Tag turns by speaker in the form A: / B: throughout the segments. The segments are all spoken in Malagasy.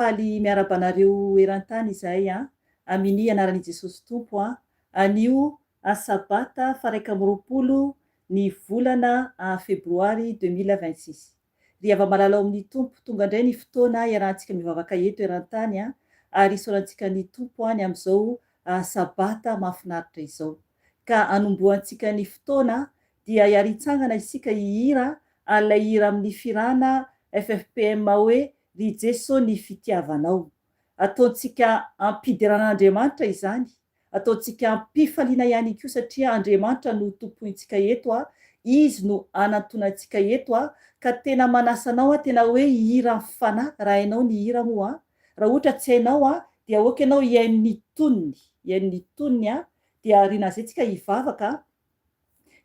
A: Faly miaraba anareo eran-tany izahay amin'ny anaran'i Jesosy Tompo anio Sabata faraika amby roapolo ny volana febroary 2026. Ry ava malalao amin'ny Tompo tonga indray ny fotoana iarahantsika mivavaka eto eran-tany ary isorantsika ny Tompo any amin'izao Sabata mahafinaritra izao. Ka anomboantsika ny fotoana dia hiaritsangana isika hihira ilay hira amin'ny firana FFPM hoe ry Jeso ny fitiavanao. Ataontsika ampidiran'Andriamanitra izany, ataontsika ampifaliana ihany koa satria Andriamanitra no tompontsika eto izy no anantonantsika eto ka tena manasanao tena hoe hira amin'ny fanahy raha hainao ny hira moa raha ohatra tsy hainao dia aoka ianao hiain'ny tonony dia rinazentsika hivavaka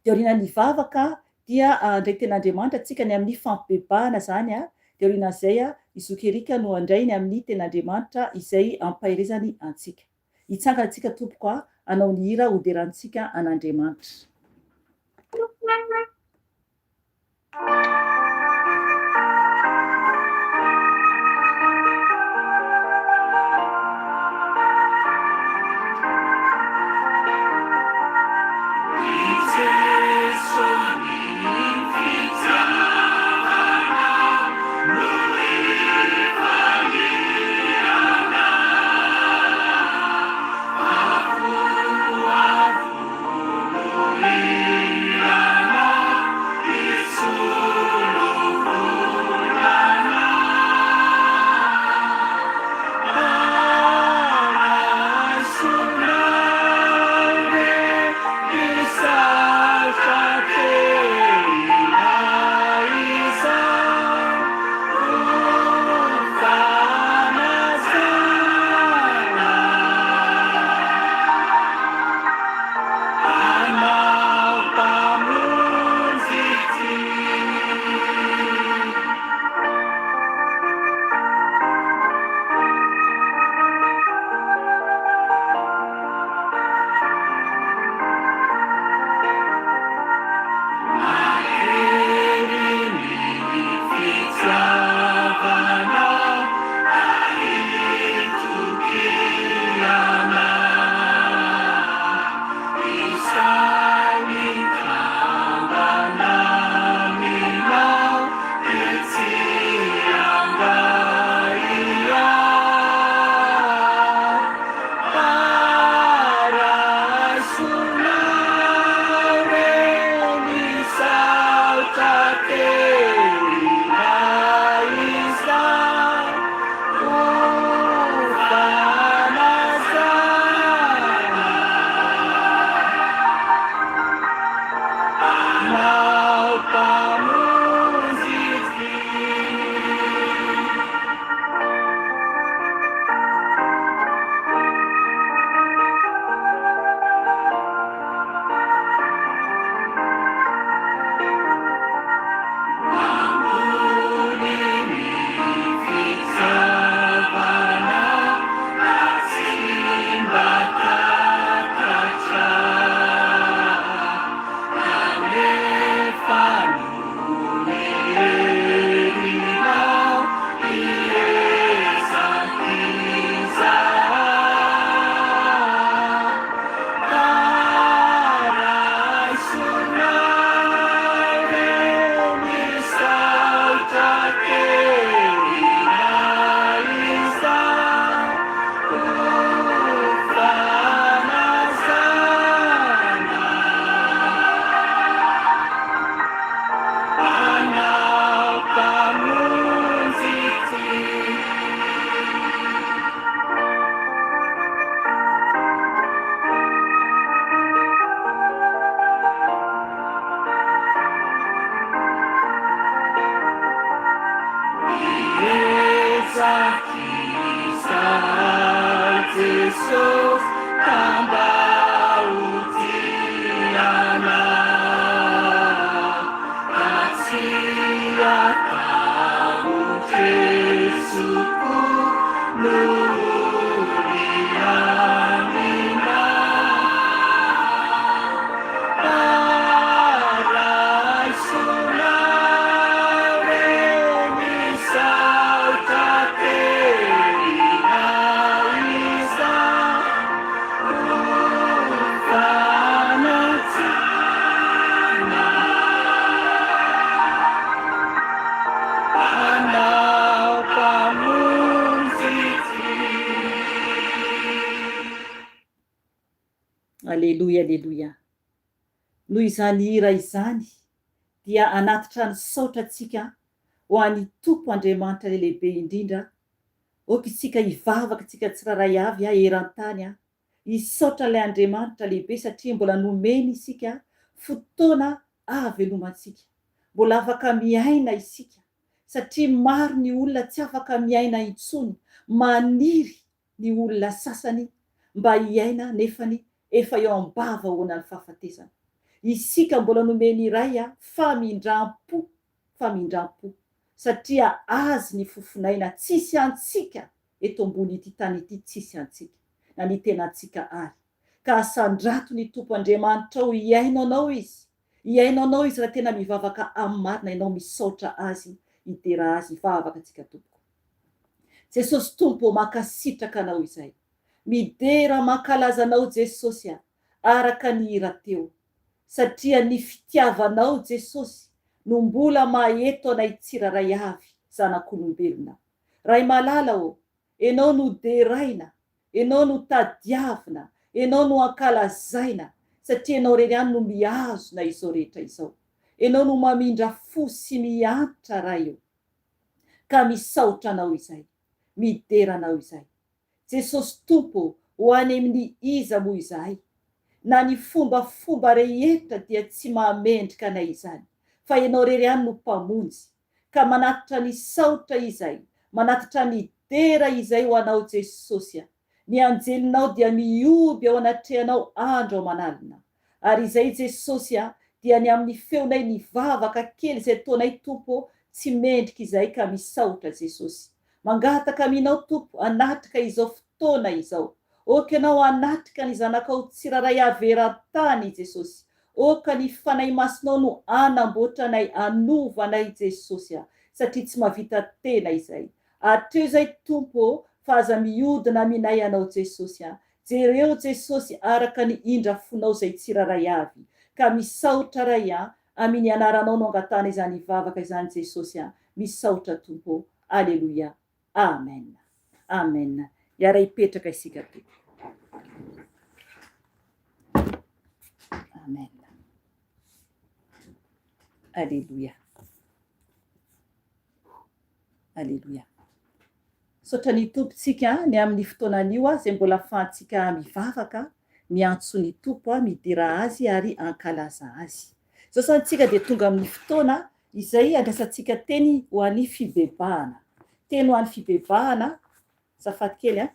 A: dia oriana ny vavaka dia andray ten'Andriamanitra antsika ny amin'ny fampibebahana zany dia orinan'izay izokerika no andray ny amin'ny ten'Andriamanitra izay ampahirezany antsika. Hitsangana antsika tompoko anao ny hira hoderantsika an'Andriamanitra. Alleluia, alleluia. Noho izany hira izany dia anatitra ny saotratsika ho an'ny Tompo Andriamanitra lehibe indrindra. Oka isika hivavaka tsika tsiraray avy eran-tany hisaotra ilay Andriamanitra lehibe satria mbola nomeny isika fotoana havelomantsika. Mbola afaka miaina isika satria maro ny olona tsy afaka miaina intsony. Maniry ny olona sasany mba hiaina nefany efa eo ambava hoana ny fahafatesana. Isika mbola nomeny iray famindram-po satria azy ny fofinaina, tsisy antsika eto ambony ity tany ity, tsisy antsika na ny tenantsika ary. Ka asandrato ny Tompo Andriamanitra ao hiainao anao izy, raha tena mivavaka amin'ny marina ianao misaotra azy, hitera azy, hivavaka antsika tompoko. Jesosy Tompo makasitraka anao izay, midera mankalaza anao Jesosy araka ny hira teo, satria ny fitiavanao Jesosy no mbola maheto anay tsiraray avy zanak'olombelona. Ray malala enao no deraina, enao no tadiavina, enao no ankalazaina, satria enao reny ihany no miazona izao rehetra izao. Enao no mamindra fo sy miantra ray eo. Ka misaotra anao izay, midera anao izay. Jesosy Tompo, ho any amin'ny iza moa izay, na ny fombafomba rehetra dia tsy mahamendrika anay izany, fa ianao rery ihany no mpamonjy. Ka manatitra ny saotra izay, manatitra ny dera izay ho anao Jesosy. Ny anjelinao dia mioby ao anatrehanao andro aman'alina. Ary izay Jesosy dia ny amin'ny feonay ny vavaka kely izay taonay Tompo tsy mendrika izay, ka misaotra Jesosy. Mangataka aminao Tompo, anatrika izao fotoana izao. Oka ianao anatrika ny zanakao tsiraray avy eran-tany Jesosy. Oka ny fanahy masonao no anamboatra anay, anovanay Jesosy, satria tsy mahavita tena izay. Hatreo izay Tompo fa aza mihodina minay anao Jesosy. Jereo Jesosy araka ny indra fonao izay tsiraray avy. Ka misaotra ray amin'ny anaranao no angatana izany hivavaka izany Jesosy. Misaotra Tompo. Alleluia. Amen. Amen. Iara hipetraka isika Tompo. Amen. Alleluia. Alleluia. Saotra ny tompontsika ny amin'ny fotoanan'io izay mbola ahafahantsika mivavaka, miantso ny Tompo, midera azy ary ankalaza azy. Zao santsika dia tonga amin'ny fotoana izay andrasantsika teny ho an'ny fibebahana. Teny ho an'ny fibebahana, zafady kely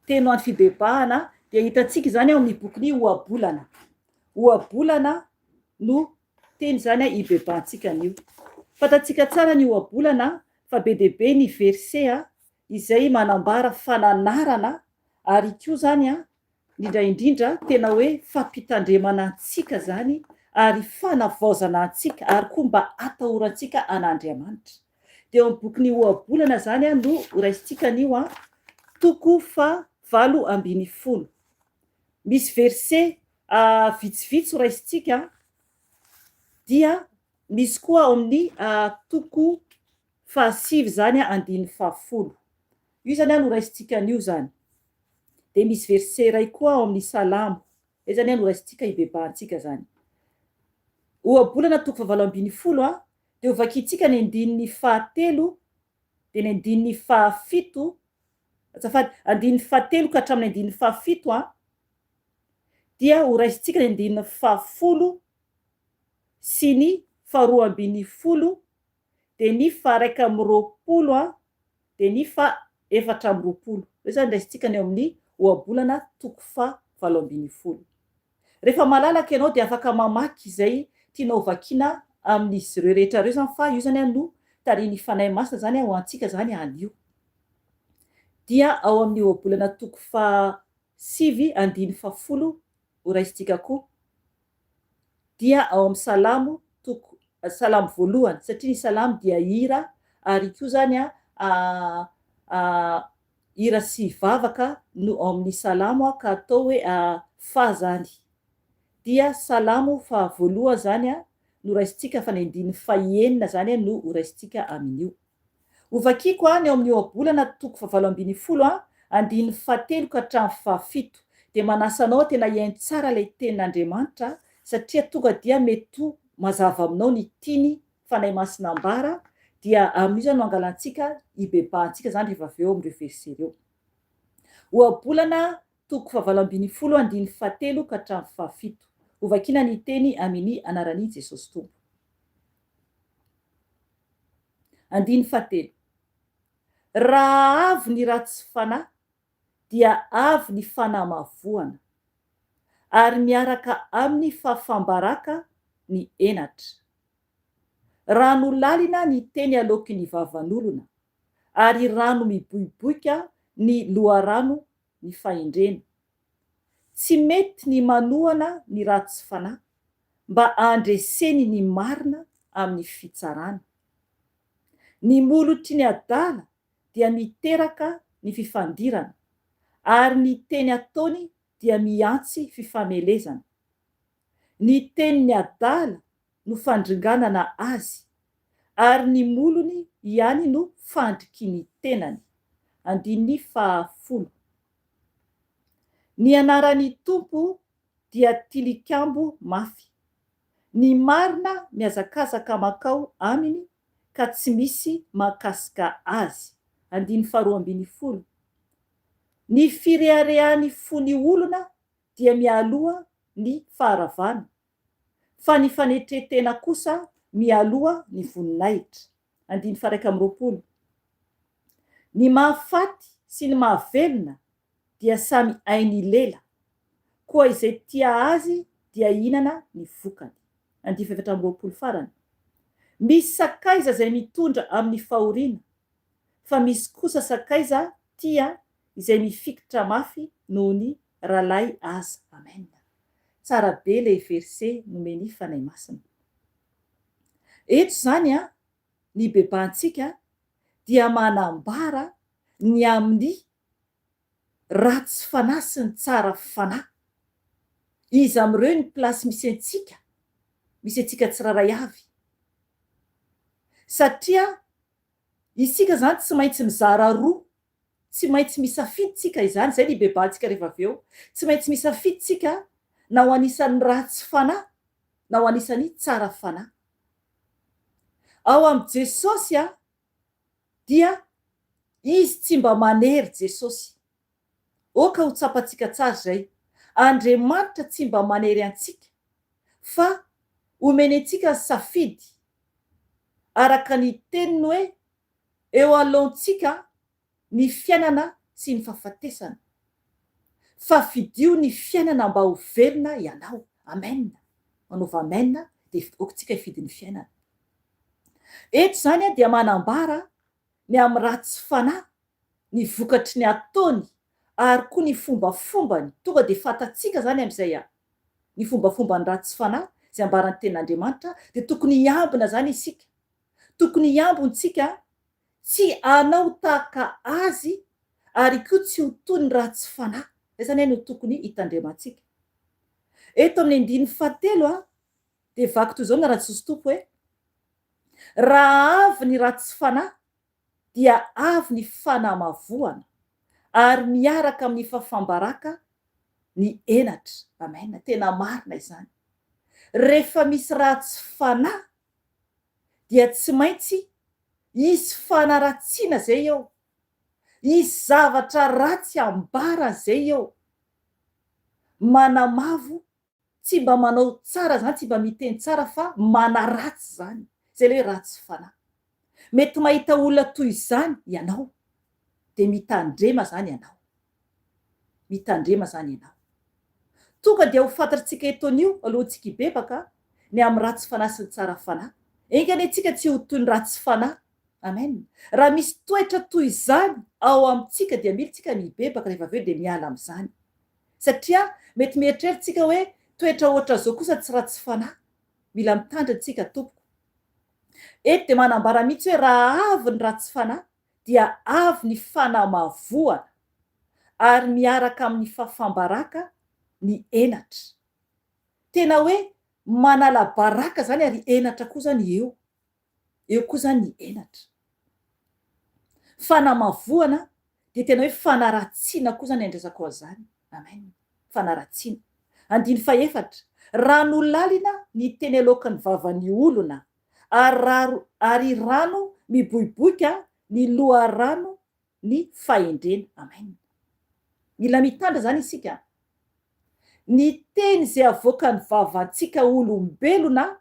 A: Teny ho an'ny fibebahana dia hitantsika izany ao amin'ny bokin'ny Ohabolana. Ohabolana no teny izany hibebahantsika an'io. Fantatsika tsara ny Ohabolana fa be dia be ny verset izay manambara fananarana, ary koa zany indrindra tena hoe fampitandremana antsika zany, ary fanavaozana antsika, ary koa mba atahorantsika an'Andriamanitra. Dia eo amin'ny bokin'ny Ohabolana zany no raisintsika an'io toko 7:20. Misy verset vitsivitsy raisintsika, dia misy koa ao amin'ny toko 7 zany 9:10. Io zany no raisintsika an'io zany. Dia misy verset ray koa ao amin'ny Salamo. Zany no raisintsika hibebahantsika zany. Ohabolana toko 7:20 dia hovakintsika ny 9:7 dia ny 9:7, azafady 9:7 ka hatramin'ny 9:7 dia ho raisintsika ny 9:10 sy ny 2:20 dia ny 1:20 dia ny 4:20. Io zany raisintsika ny eo amin'ny Ohabolana toko 7:20. Rehefa malalaka ianao dia afaka mamaky izay tianao vakiana amin'izy ireo rehetra ireo zany, fa io zany no tarihin'ny fanahy masina zany ho antsika zany anio. Dia ao amin'ny Ohabolana toko 7:10 ho raisintsika koa, dia ao amin'ny Salamo Salamo voalohany, satria ny Salamo dia hira, ary koa zany hira sy vavaka no ao amin'ny Salamo ka atao hoe fa zany. Dia Salamo voalohany zany no raisintsika, fa ny 9:9 zany no raisintsika amin'io. Ovakiko ny eo amin'ny ohabolana toko fahavalo ambin'ny folo andiny fahatelo ka hatramin'ny fahafito dia manasa anao tena hiaino tsara ilay tenin'Andriamanitra satria tonga dia mety ho mazava aminao ny tiany fanahy masina ambara dia amin'io zany no angalantsika hibebahantsika zany rehefa avy eo amin'ireo verset ireo. Ohabolana toko fahavalo ambin'ny folo andiny fahatelo ka hatramin'ny fahafito. Ovakiana ny teny amin'ny anaran'i Jesosy Tompo. Andiny fahatelo. Raha avy ny ratsy fanahy dia avy ny fanamavoana ary miaraka amin'ny fahafambaraka ny enatra. Rano lalina ny teny aloky ny vavan'olona ary rano miboiboika ny loharano ny fahendrena. Tsy mety ny manohana ny ratsy fanahy mba handreseny ny marina amin'ny fitsarana. Ny molotry ny adala dia miteraka ny fifandirana ary ny teny ataony dia miantsy fifamelezana. Ny tenin'ny adala no fandringanana azy ary ny molony ihany no fandriky ny tenany. Andiny fahafolo. Ny anaran'ny Tompo dia tilikambo mafy. Ny marina miazakazaka makao aminy ka tsy misy mahakasika azy. Andiny faharoa ambin'ny folo. Ny fireharehan'ny fony olona dia mialoha ny faharavana fa ny fanetretena kosa mialoha ny voninahitra. Andiny faha 1 Ny mahafaty sy ny mahavelona dia samy hainy lela, koa izay tia azy dia hihinana ny vokany. Andiny faha 7 farany. Misy sakaiza izay mitondra amin'ny fahoriana, fa misy kosa sakaiza tia izay mifikitra mafy noho ny ralay aza. Amen. Tsara be ilay verset nomeny fanahy masina. Eto zany ny bebahantsika dia manambara ny amin'ny ratsy fanahy sy ny tsara fanahy. Izy amin'ireo ny plasy misy antsika tsiraray avy. Satria isika zany tsy maintsy mizara roa, tsy maintsy misafidytsika izany, zay ny bebahantsika rehefa avy eo. Tsy maintsy misafidytsika na ho anisan'ny ratsy fanahy na ho anisan'ny tsara fanahy. Ao amin'i Jesosy dia izy tsy mba manery Jesosy. Oka ho tsapantsika tsara zay. Andriamanitra tsy mba manery antsika fa omeny antsika safidy araka ny teniny hoe eo alohantsika ny fiainana sy ny fahafatesana. Fa fidio ny fiainana mba ho velona ianao. Amen. Manaova amen dia okantsika hifidy ny fiainana. Eto zany dia manambara ny amin'ny ratsy fanahy, ny vokatry ny ataony ary koa ny fombafombany. Tonga dia fantatsika zany amin'izay ny fombafomba ny ratsy fanahy izay ambaran'ny tenin'Andriamanitra dia tokony hiambina zany isika. Tokony hiambontsika tsy hanao tahaka azy ary koa tsy ho toy ny ratsy fanahy. Izay zany no tokony hitandremantsika. Eto amin'ny andiny fahatelo dia vaky toy izao ny Jesosy Tompo hoe raha avy ny ratsy fanahy dia avy ny fanamavoana ary miaraka amin'ny fahafambaraka ny enatra. Amen. Tena marina izany. Rehefa misy ratsy fanahy dia tsy maintsy isy fanaratsiana zay eo. Isy zavatra ratsy ambara zay eo. Manamavo, tsy mba manao tsara zany, tsy mba miteny tsara fa manaratsy zany. Zay ilay ratsy fanahy. Mety mahita olona toy izany ianao dia mitandrema zany ianao. Mitandrema zany ianao. Tonga dia ho fantatritsika eto anio alohantsika hibebaka ny amin'ny ratsy fanahy sy ny tsara fanahy. Engany antsika tsy ho toy ny ratsy fanahy. Amen. Raha misy toetra toy izany ao amintsika dia mila tsika mibebaka rehefa avy eo dia miala amin'izany. Satria mety mieritreritsika hoe toetra ohatra zao kosa tsy ratsy fanahy. Mila mitandrina tsika tompoko. Eto dia manambara mihitsy hoe raha avy ny ratsy fanahy dia avy ny fanamavoana ary miaraka amin'ny fahafambaraka ny enatra. Tena hoe manala baraka zany ary enatra koa zany eo. Eo koa zany ny enatra. Fanamavoana dia tena hoe fanaratsiana koa zany andresako azy zany. Amen. Fanaratsiana. Andiny faefatra, rano lalina ny teny alokan'ny vavan'ny olona, ary rano miboiboika ny loha rano ny fahendrena. Amen. Mila mitandra zany isika. Ny teny zay avoakan'ny vavantsika olombelona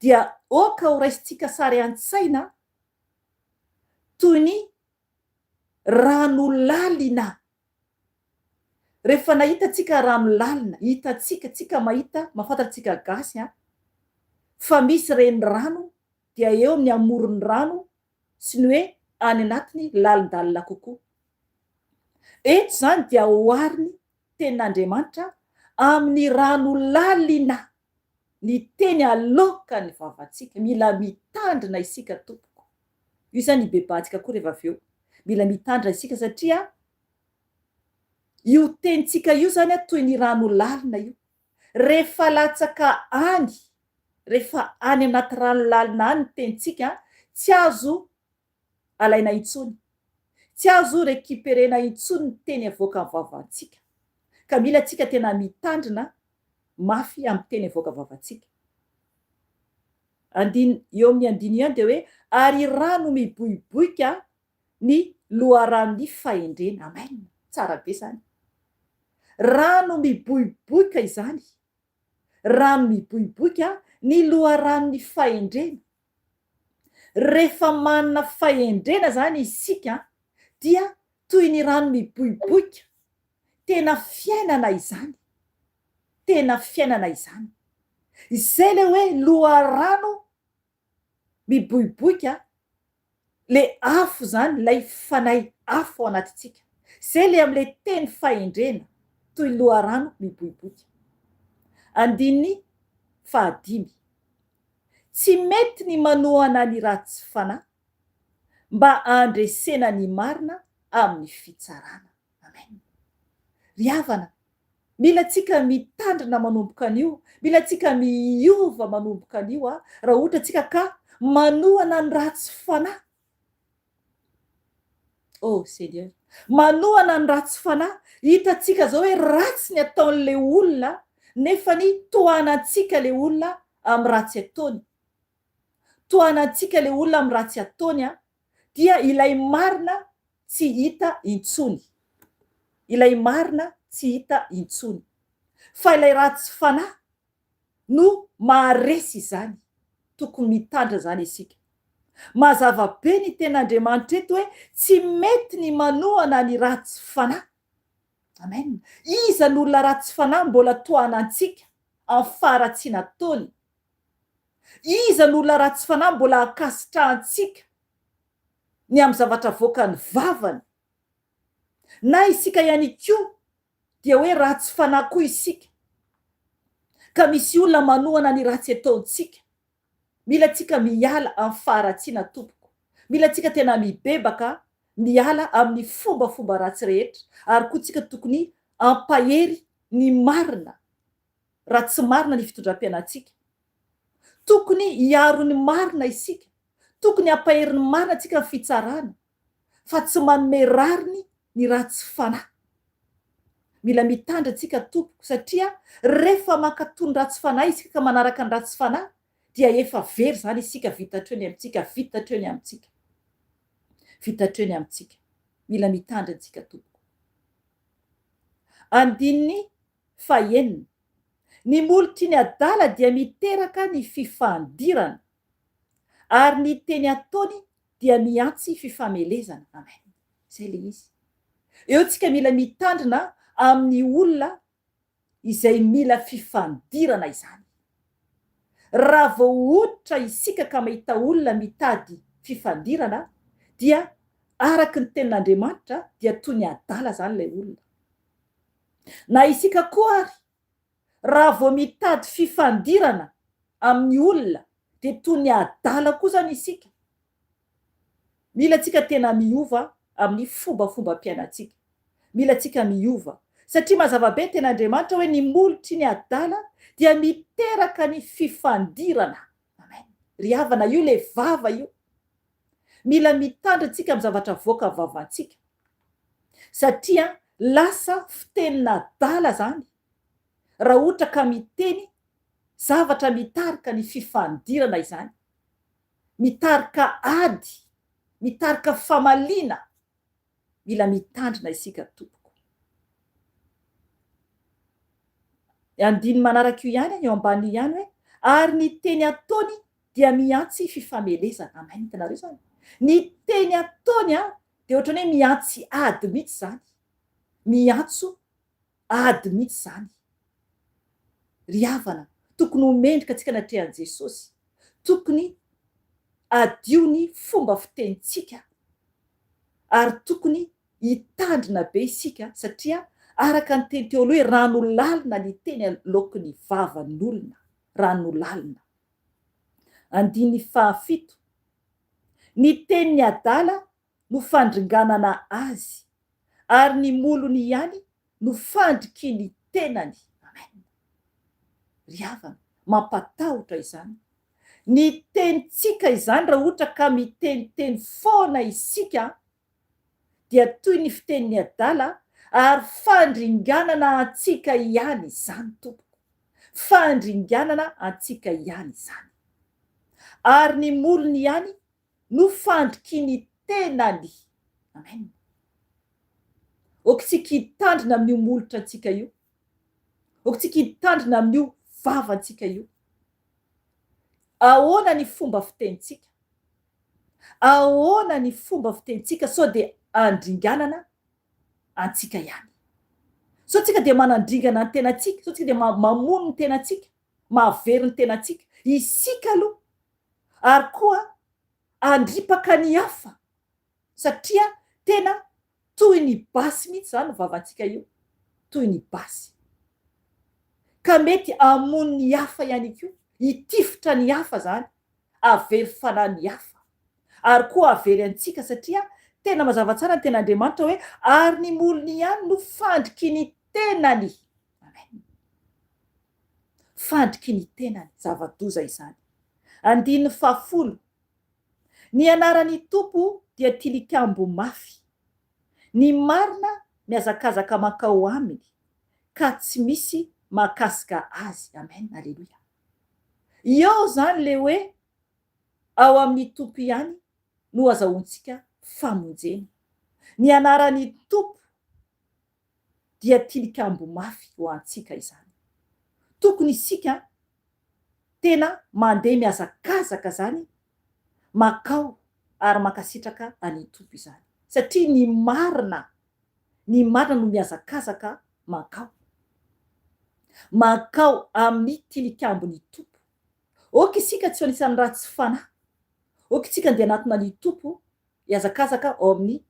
A: dia oka ho raisintsika sary an-tsaina toy ny rano lalina. Rehefa nahitatsika rano lalina, hitatsika mahita, mahafantatsika gasy fa misy reny rano dia eo amin'ny amoron'ny rano sy ny hoe any anatiny lalindalina kokoa. Eto zany dia ohariny tenin'Andriamanitra amin'ny rano lalina, ny teny aloka ny vavantsika. Mila mitandrina isika tompoko. Io zany ibebahantsika koa rehefa avy eo. Mila mitandra isika satria io tenitsika io zany toy ny rano lalina io. Rehefa latsaka any, rehefa any anaty rano lalina any ny tenitsika, tsy azo alaina intsony. Tsy azo récupérena intsony ny teny avoaka amin'ny vavantsika. Ka mila atsika tena mitandrina mafy amin'ny teny avoaka vavantsika. Eo amin'ny andiny ihany dia hoe ary rano miboiboika ny loharanon'ny fahendrena. Amen. Tsara be zany. Rano miboiboika izany. Rano miboiboika ny loharanon'ny fahendrena. Rehefa manana fahendrena zany isika dia toy ny rano miboiboika. Tena fiainana izany. Tena fiainana izany. Izay le hoe loharano miboiboika, le afo zany, lay fanay afo ao anatitsika. Zay le am'le teny fahendrena toy loharano miboiboika. Andininy fahadimy. Tsy mety ny manohana ny ratsy fanahy mba andresena ny marina amin'ny fitsarana. Amen. Ry havana, mila tsika mitandrina manomboka an'io, mila tsika miova manomboka an'io raha ohatra tsika ka manohana ny ratsy fanahy. Oh Seigneur, manohana ny ratsy fanahy. Hitatsika zao hoe ratsy ny ataon'le olona nefa ny tohanantsika le olona amin'ny ratsy ataony. Tohanantsika le olona amin'ny ratsy ataony dia ilay marina tsy hita intsony. Ilay marina tsy hita intsony. Fa ilay ratsy fanahy no maharesy izany. Tokony mitandra zany isika. Mazava be ny ten'Andriamanitra eto hoe tsy mety ny manohana ny ratsy fanahy. Amen. Iza n'olona ratsy fanahy mbola tohanantsika amin'ny faharatsiana taony? Iza n'olona ratsy fanahy mbola akasitrahantsika ny amin'ny zavatra voakany vavany? Na isika ihany koa dia hoe ratsy fanahy koa isika. Ka misy olona manohana ny ratsy ataontsika. Mila tsika miala amin'ny faharatsiana tompoko. Mila tsika tena mibebaka miala amin'ny fombafomba ratsy rehetra. Ary koa tsika tokony ampahery ny marina. Raha tsy marina ny fitondram-piainantsika. Tokony hiaro ny marina isika. Tokony ampahery ny marina tsika ny fitsarana. Fa tsy manome rariny ny ratsy fanahy. Mila mitandra tsika tompoko satria rehefa mankatony ratsy fanahy isika ka manaraka ny ratsy fanahy dia efa very zany isika vitatreny amintsika, vitatreny amintsika. Vitatreny amintsika. Mila mitandra tsika tompoko. Andininy fahaenina. Ny molotra ny adala dia miteraka ny fifandirana, ary ny teny ataony dia miantsy fifamelezana. Amen. Zay le izy. Eo tsika mila mitandrina amin'ny olona izay mila fifandirana izany. Raha vao hoditra isika ka mahita olona mitady fifandirana dia araka ny tenin'Andriamanitra dia toy ny adala zany ilay olona. Na isika koa ary raha vao mitady fifandirana amin'ny olona dia toy ny adala koa zany isika. Mila tsika tena miova amin'ny fombafomba-piainantsika. Mila tsika miova satria mazava be tenin'Andriamanitra hoe ny molotry ny adala dia miteraka ny fifandirana. Amen. Ry havana, io le vava io. mila mitandry antsika amin'ny zavatra voaka vavantsika satria lasa fitenina dala zany raha ohatra ka miteny zavatra mitarika ny fifandirana izany, mitarika ady, mitarika famalina. Mila mitandrina isika tompoko. Andiny manaraka io ihany eo ambany ihany hoe ary ny teny ataony dia miantsy fifamelezana. Amen, hitanareo zany. Ny teny ataony dia ohatrany hoe miantsy ady mihitsy zany, miantso ady mihitsy zany. Ry havana, tokony homendrika antsika natrehan Jesosy, tokony adio ny fomba fitenitsika ary tokony hitandrina be isika satria araka ny teny teo aloha hoe rano lalina ny teny aloky ny vavan'olona, rano lalina. Andiny fahafito, ny teny ny adala no fandringanana azy ary ny molony ihany no fandriky ny tenany. Amen. Ry havana, mampatahotra izany. Ny tenitsika izany raha ohatra ka miteniteny foana isika dia toy ny fitenin'ny adala ary fandringanana antsika ihany izany tompoko. Fandringanana antsika ihany izany. Ary ny molony ihany no fandriky ny tenany. Amen. Okitsika hitandrina amin'io molotra antsika io. Okitsika hitandrina amin'io vavantsika io. Ahoana ny fomba fitenitsika? Ahoana ny fomba fitenitsika sao dia andringanana antsika ihany? Sao tsika dia manandringana ny tenantsika? Sao tsika dia mamono ny tenantsika? Mahavery ny tenantsika? Isika aloha ary koa andripaka ny hafa satria tena toy ny basy mihitsy zany ny vavantsika io. Toy ny basy. Ka mety amono ny hafa ihany koa, hitifitra ny hafa zany, avery fanahy ny hafa. Ary koa avery antsika satria tena mazava tsara ny ten'Andriamanitra hoe ary ny molony ihany no fandriky ny tenany. Amen. Fandriky ny tenany, zava-doza izany. Andiny fahafolo, ny anaran'ny tompo dia tilikambo mafy, ny marina miazakazaka makao aminy ka tsy misy mahakasika azy. Amen, aleluia. Eo zany le hoe ao amin'ny tompo ihany no azahoantsika famonjena. Ny anaran'ny tompo dia tilikambo mafy ho antsika izany. Tokony isika tena mandeha miazakazaka zany makao ary makasitraka any tompo izany satria ny marina no miazakazaka makao amin'ny tilikambony tompo. Oka isika tsy anisany ratsy fanahy, oka isika andeha anatona ny tompo hiazakazaka ao amin'ny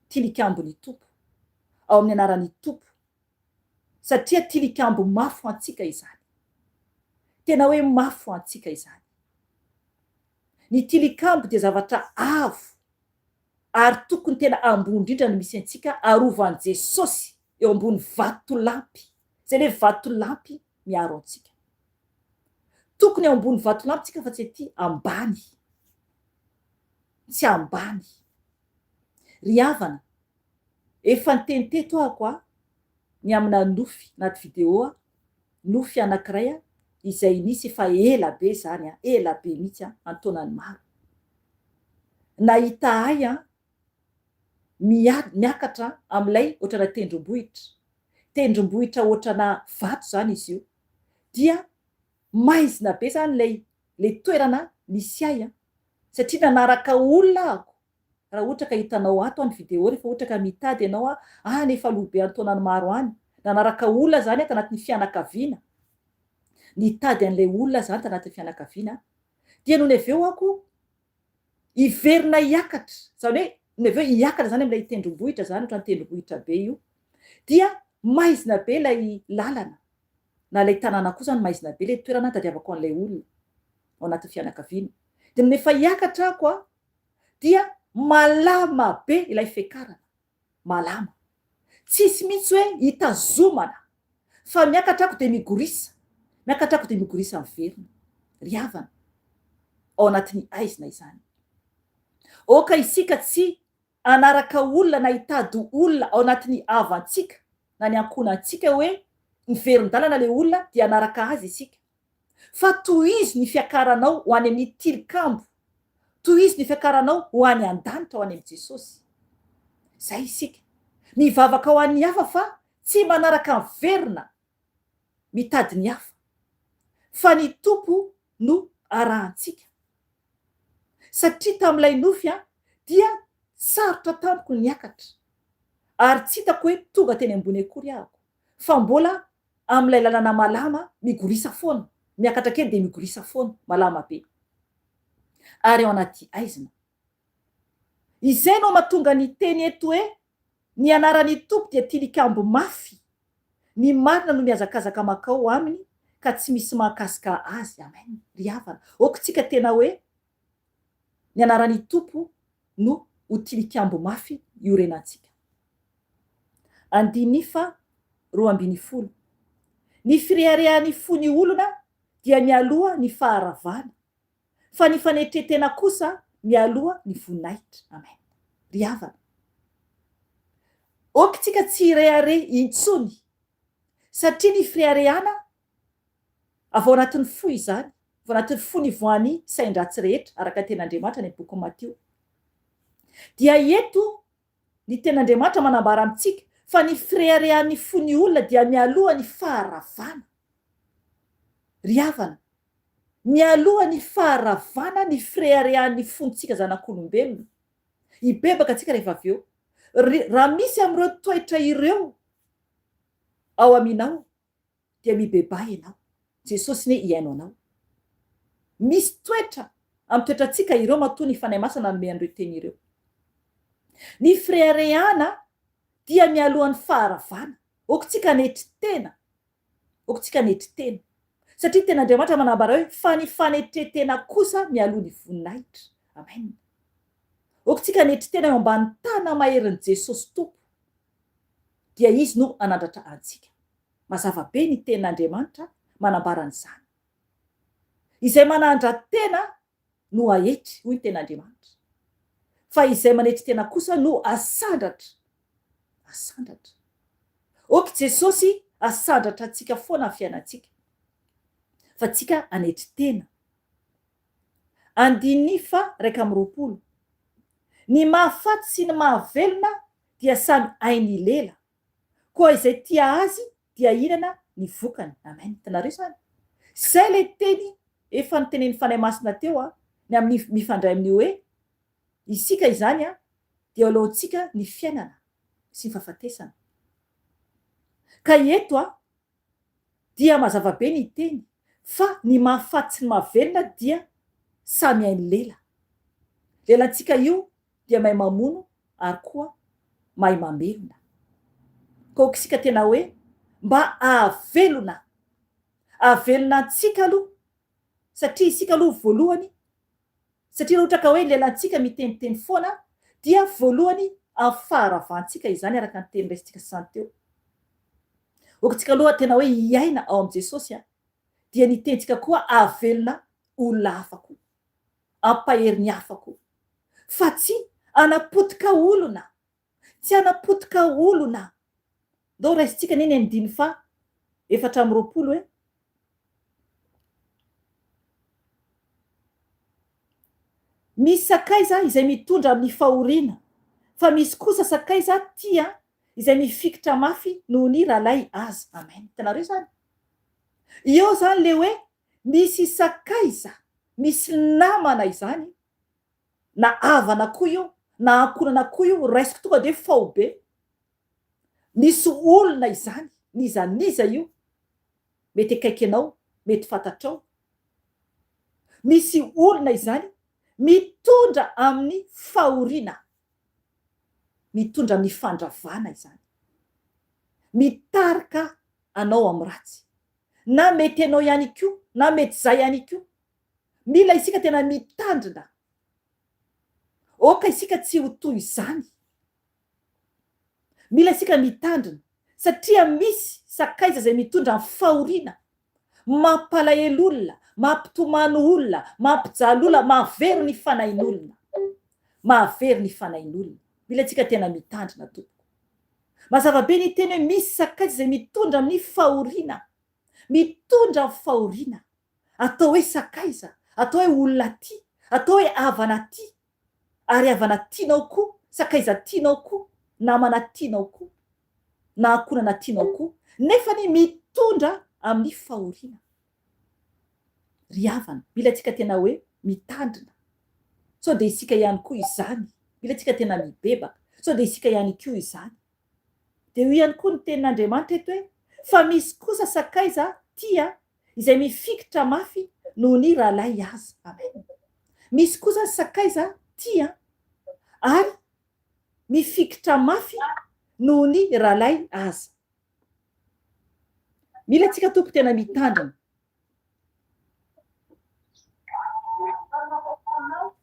A: tilikambony tompo, ao amin'ny anaran'ny tompo satria tilikambo mafy ho antsika izany. Tena hoe mafy ho antsika izany. Ny tilikambo dia zavatra avo ary tokony tena ambony indrindra no misy antsika arovan'i Jesosy eo ambony vatolampy. Zay le vatolampy miaro antsika. Tokony eo ambony vatolampy tsika fa tsy ety ambany. Tsy ambany. Ry havana, efa niteny teto ahako ny amina nofy anaty video nofy anankiray izay nisy efa ela be zany, ela be mihitsy antaonany maro. Nahita ahy miakatra amin'ilay ohatrana tendrombohitra. Tendrombohitra ohatrana vato zany izy io. Dia maizina be zany le toerana misy ahy satria nanaraka olona ako. Raha ohatra ka hitanao ato ny video rehefa ohatra ka mitady ianao nefa alobe antaonany maro any. Nanaraka olona zany tanatin'ny fianakaviana. Nitady an'ilay olona zany tanatin'ny fianakaviana dia noho ny aveo ako iverina hiakatra. Zany hoe ny aveo hiakatra zany amin'ilay tendrombohitra zany ohatrany tendrombohitra be io. Dia maizina be ilay lalana. Na ilay tanàna koa zany maizina be ilay toerana tadiavako an'ilay olona ao anatin'ny fianakaviana. Dia noho efa hiakatra ako dia malama be ilay fiakarana. Malama. Tsisy mihitsy hoe hitazomana. Fa miakatra ako dia migorisa. Miakatra ako dia migorisa miverina. Ry havana, ao anatin'ny aizina izany. oka isika tsy anaraka olona na hitady olona ao anatin'ny avantsika na ny ankonantsika hoe miverin-dalana le olona dia anaraka azy isika, fa toy izy ny fiakaranao ho any amin'ny tilikambo, toy izy ny fiakaranao ho any an-danitra ho any amin'i Jesosy. Zay isika mivavaka ho an'ny hafa fa tsy manaraka miverina mitady ny hafa, fa ny tompo no arahantsika. Satria tamin'ilay nofy dia sarotra tamiko niakatra ary tsy hitako hoe tonga teny ambony akory ahako, fa mbola amin'ilay lalana malama migorisa foana, miakatra kely dia migorisa foana malama be ary ao anaty aizina. Izay no mahatonga ny teny eto hoe ny anaran'ny tompo dia tilikambo mafy, ny marina no miazakazaka makao aminy ka tsy misy mahakasika azy. Amen. Ry havana, okontsika tena hoe ny anaran'ny tompo no ho tilikambo mafy iorenantsika. 2:12 ny fireharehan'ny fony olona dia mialoha ny faharavana, fa ny fanetretena kosa mialoha ny voninahitra. Amen. Ry havana, okontsika tsy hirehare intsony, satria ny firehariana avao anatin'ny fo izany, avao anatin'ny fo ny voan'ny sain-dratsy rehetra araka ten'Andriamanitra ny boky Mateo. Dia eto ny ten'Andriamanitra manambara amintsika fa ny fireharehan'ny fony olona dia mialoha ny faharavana. Ry havana, mialoha ny faharavana ny fireharehan'ny fontsika zanak'olombelona. Ibebaka tsika rehefa avy eo, raha misy amin'ireo toetra ireo ao aminao dia mibeba ianao. Jesosy ne iainao anao. Misy toetra amin'ny toetrantsika ireo matoa ny fanahy masina nanome an'ireo teny ireo. Ny firehariana dia mialoha ny faharavana. Okontsika netry tena, okontsika netry tena, satria ten'Andriamanitra manambara hoe fa ny fanetretena kosa mialoha ny voninahitra. Amen. Okontsika netry tena eo ambany tana maherin'i Jesosy tompo dia izy no anandratra antsika. Mazava be ny ten'Andriamanitra manambara an'izany. Izay manandra tena no ahetry, hoy ny ten'Andriamanitra, fa izay manetry tena kosa no asandratra. Asandratra. Oky Jesosy asandratra antsika foana amin'ny fiainantsika, fa tsika anetry tena. 2:20 ny mahafaty sy ny mahavelona dia samy hainy lela, koa izay tia azy dia hinana ny vokany. Amen. Hitanareo zany, zay le teny efa nytenen'ny fanahy masina teo ny amin'ny mifandray amin'ny hoe isika izany dia alohantsika ny fiainana sy ny fahafatesana. Ka eto dia mazava be ny teny fa ny mahafaty sy ny mahavelona dia samy hainy lela. Lelantsika io dia mahay mamono ary koa mahay mamelona. Ka okisika tena hoe mba ahavelona, ahavelona antsika aloha, satria isika aloha voalohany, satria ohatra ka hoe lelantsika miteniteny foana dia voalohany amin'ny faharavantsika izany araka ny teny raisitsika sany teo. Okontsika aloha tena hoe hiaina ao amin'i Jesosy dia ny tentsika koa ahavelona olona hafa koa, ampahery ny hafa koa, fa tsy anapotika olona, tsy anapotika olona. Ndao raisitsika neny 4:20 hoe misy sakaiza izay mitondra amin'ny fahoriana, fa misy kosa sakaiza tia izay mifikitra mafy noho ny ralay azy. Amen. Hitanareo zany, eo zany le hoe misy sakaiza, misy namana izany, na havana koa io, na ankonana koa io, raisiko tonga de fao be. Misy olona izany, nizaniza io, mety akaiky anao, mety fantatrao. Misy olona izany mitondra amin'ny fahoriana, mitondra amin'ny fandravana izany, mitarika anao amin'ny ratsy, na mety anao ihany koa, na mety zay ihany koa. Mila isika tena mitandrina, oka isika tsy ho toy izany. Mila isika mitandrina, satria misy sakaiza zay mitondra amin'ny fahoriana, mampalahelo olona, mampitomany olona, mampijaly olona, mahavero ny fanahin'olona. mahavery ny fanain'olona. Mila antsika tena mitandrina tompoko. Mazava be ny teny hoe misy sakaiza izay mitondra amin'ny fahoriana, mitondra amin'ny fahoriana. Atao hoe sakaiza, atao hoe olona ty, atao hoe havana ty, ary havana tianao koa, sakaiza tianao koa, namana tianao koa, na ankonana tianao koa, nefa ny mitondra amin'ny fahoriana. Ry havana, mila antsika tena hoe mitandrina. Sao dia isika ihany koa izany. Mila antsika tena mibebaka. Sao dia isika ihany koa izany. Dia io ihany koa ny tenin'Andriamanitra eto hoe fa misy kosa sakaiza tia izay mifikitra mafy noho ny rahalahy azy. Amen. Misy kosa sakaiza tia ary mifikitra mafy noho ny rahalahy azy. Mila antsika tompo tena mitandrina.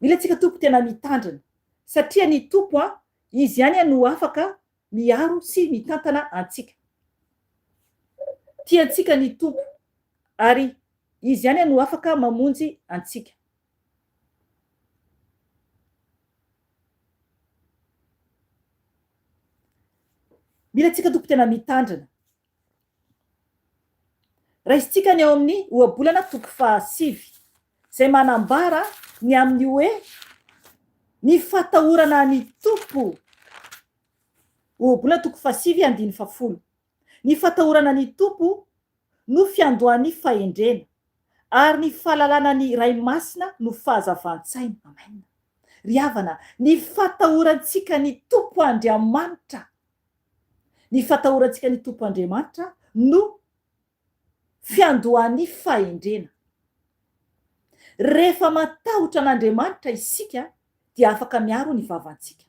A: Mila antsika tompo tena mitandrina. Satria ny tompo izy ihany no afaka miaro sy mitantana antsika. Tiantsika ny tompo ary izy ihany no afaka mamonjy antsika. Mila antsika tompo tena mitandrina. Raisitsika ny ao amin'ny ohabolana 7 izay manambara ny amin'ny hoe ny fatahorana ny tompo. Ohabolana 7:10. Ny fatahorana ny tompo no fiandohan'ny fahendrena ary ny fahalalana ny ray masina no fahazavan-tsaina. Amen. Ry havana, ny fatahorantsika ny tompo Andriamanitra. Ny fatahorantsika ny tompo Andriamanitra no fiandohan'ny fahendrena. Rehefa matahotra an'Andriamanitra isika dia afaka miaro ny vavantsika.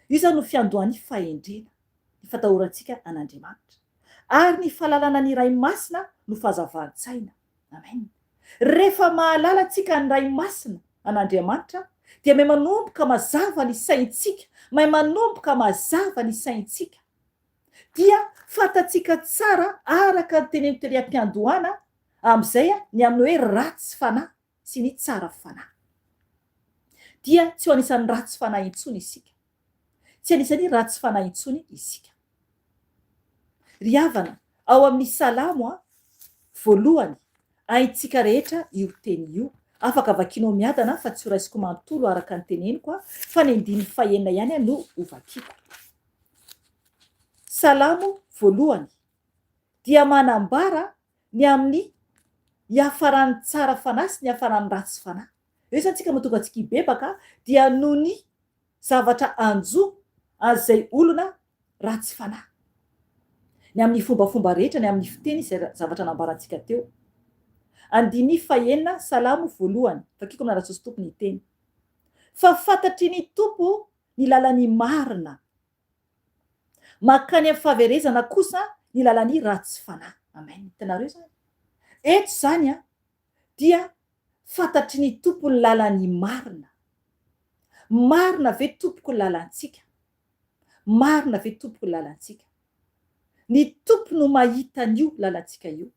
A: Io zany no fiandohan'ny fahendrena, ny fatahorantsika an'Andriamanitra. Ary ny fahalalana ny ray masina no fahazavan-tsaina. Amen. Rehefa mahalala antsika ny ray masina an'Andriamanitra dia mahay manomboka mazava ny saintsika, mahay manomboka mazava ny saintsika. Dia fantatsika tsara araka ny tenen'ny teram-piandohana amin'izay ny amin'ny hoe ratsy fanahy sy ny tsara fanahy. Dia tsy ho anisan'ny ratsy fanahy intsony isika. Tsy anisan'ny ratsy fanahy intsony isika. Ry havana, ao amin'ny Salamo voalohany haintsika rehetra io teny io. Afaka vakianao miadana fa tsy ho raisiko manontolo araka ny teneniko fa ny 9:9 ihany no ho vakiako. Salamo voalohany dia manambara ny amin'ny hiafaran'ny tsara fanahy sy ny hiafaran'ny ratsy fanahy. Eo zany tsika mahatonga antsika hibebaka dia noho ny zavatra anjo an'izay olona ratsy fanahy. Ny amin'ny fombafomba rehetra, ny amin'ny fiteny izay zavatra nambarantsika teo. 9:9 Salamo voalohany. Vakiako amin'ny anaran'ny tompo ny teny. Fa fantatry ny tompo ny lalany marina. Makany amin'ny fahaverezana kosa ny lalany ratsy fanahy. Amen. Hitanareo zany. Eto zany dia fantatry ny tompo ny lalany marina. Marina ve tompoko ny lalantsika? Marina ve tompoko ny lalantsika? Ny tompo no mahita an'io lalantsika io.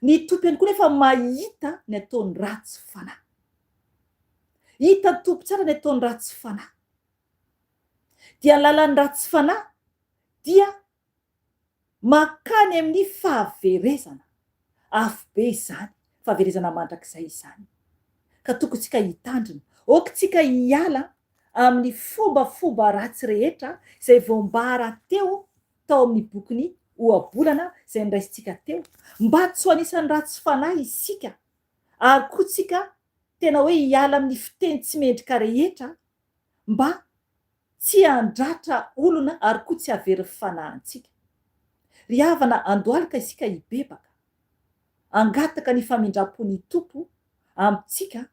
A: Ny tompo ihany koa nefa mahita ny ataony ratsy fanahy. Hita ny tompo tsara ny ataony ratsy fanahy. Dia lalany ratsy fanahy dia makany amin'ny fahaverezana. Afo be izany, fahaverezana mandrakizay izany. Ka tokony tsika hitandrina. Aokitsika hiala amin'ny fombafomba ratsy rehetra izay voambara tao amin'ny bokyny ohabolana izay niraisintsika teo. Mba tsy ho anisan'ny ratsy fanahy isika. Ary koa tsika tena hoe hiala amin'ny fiteny tsy mendrika rehetra mba tsy handratra olona ary koa tsy havery fanahintsika. Ry havana, andohalika isika hibebaka. Angataka ny famindram-pon'ny tompo amintsika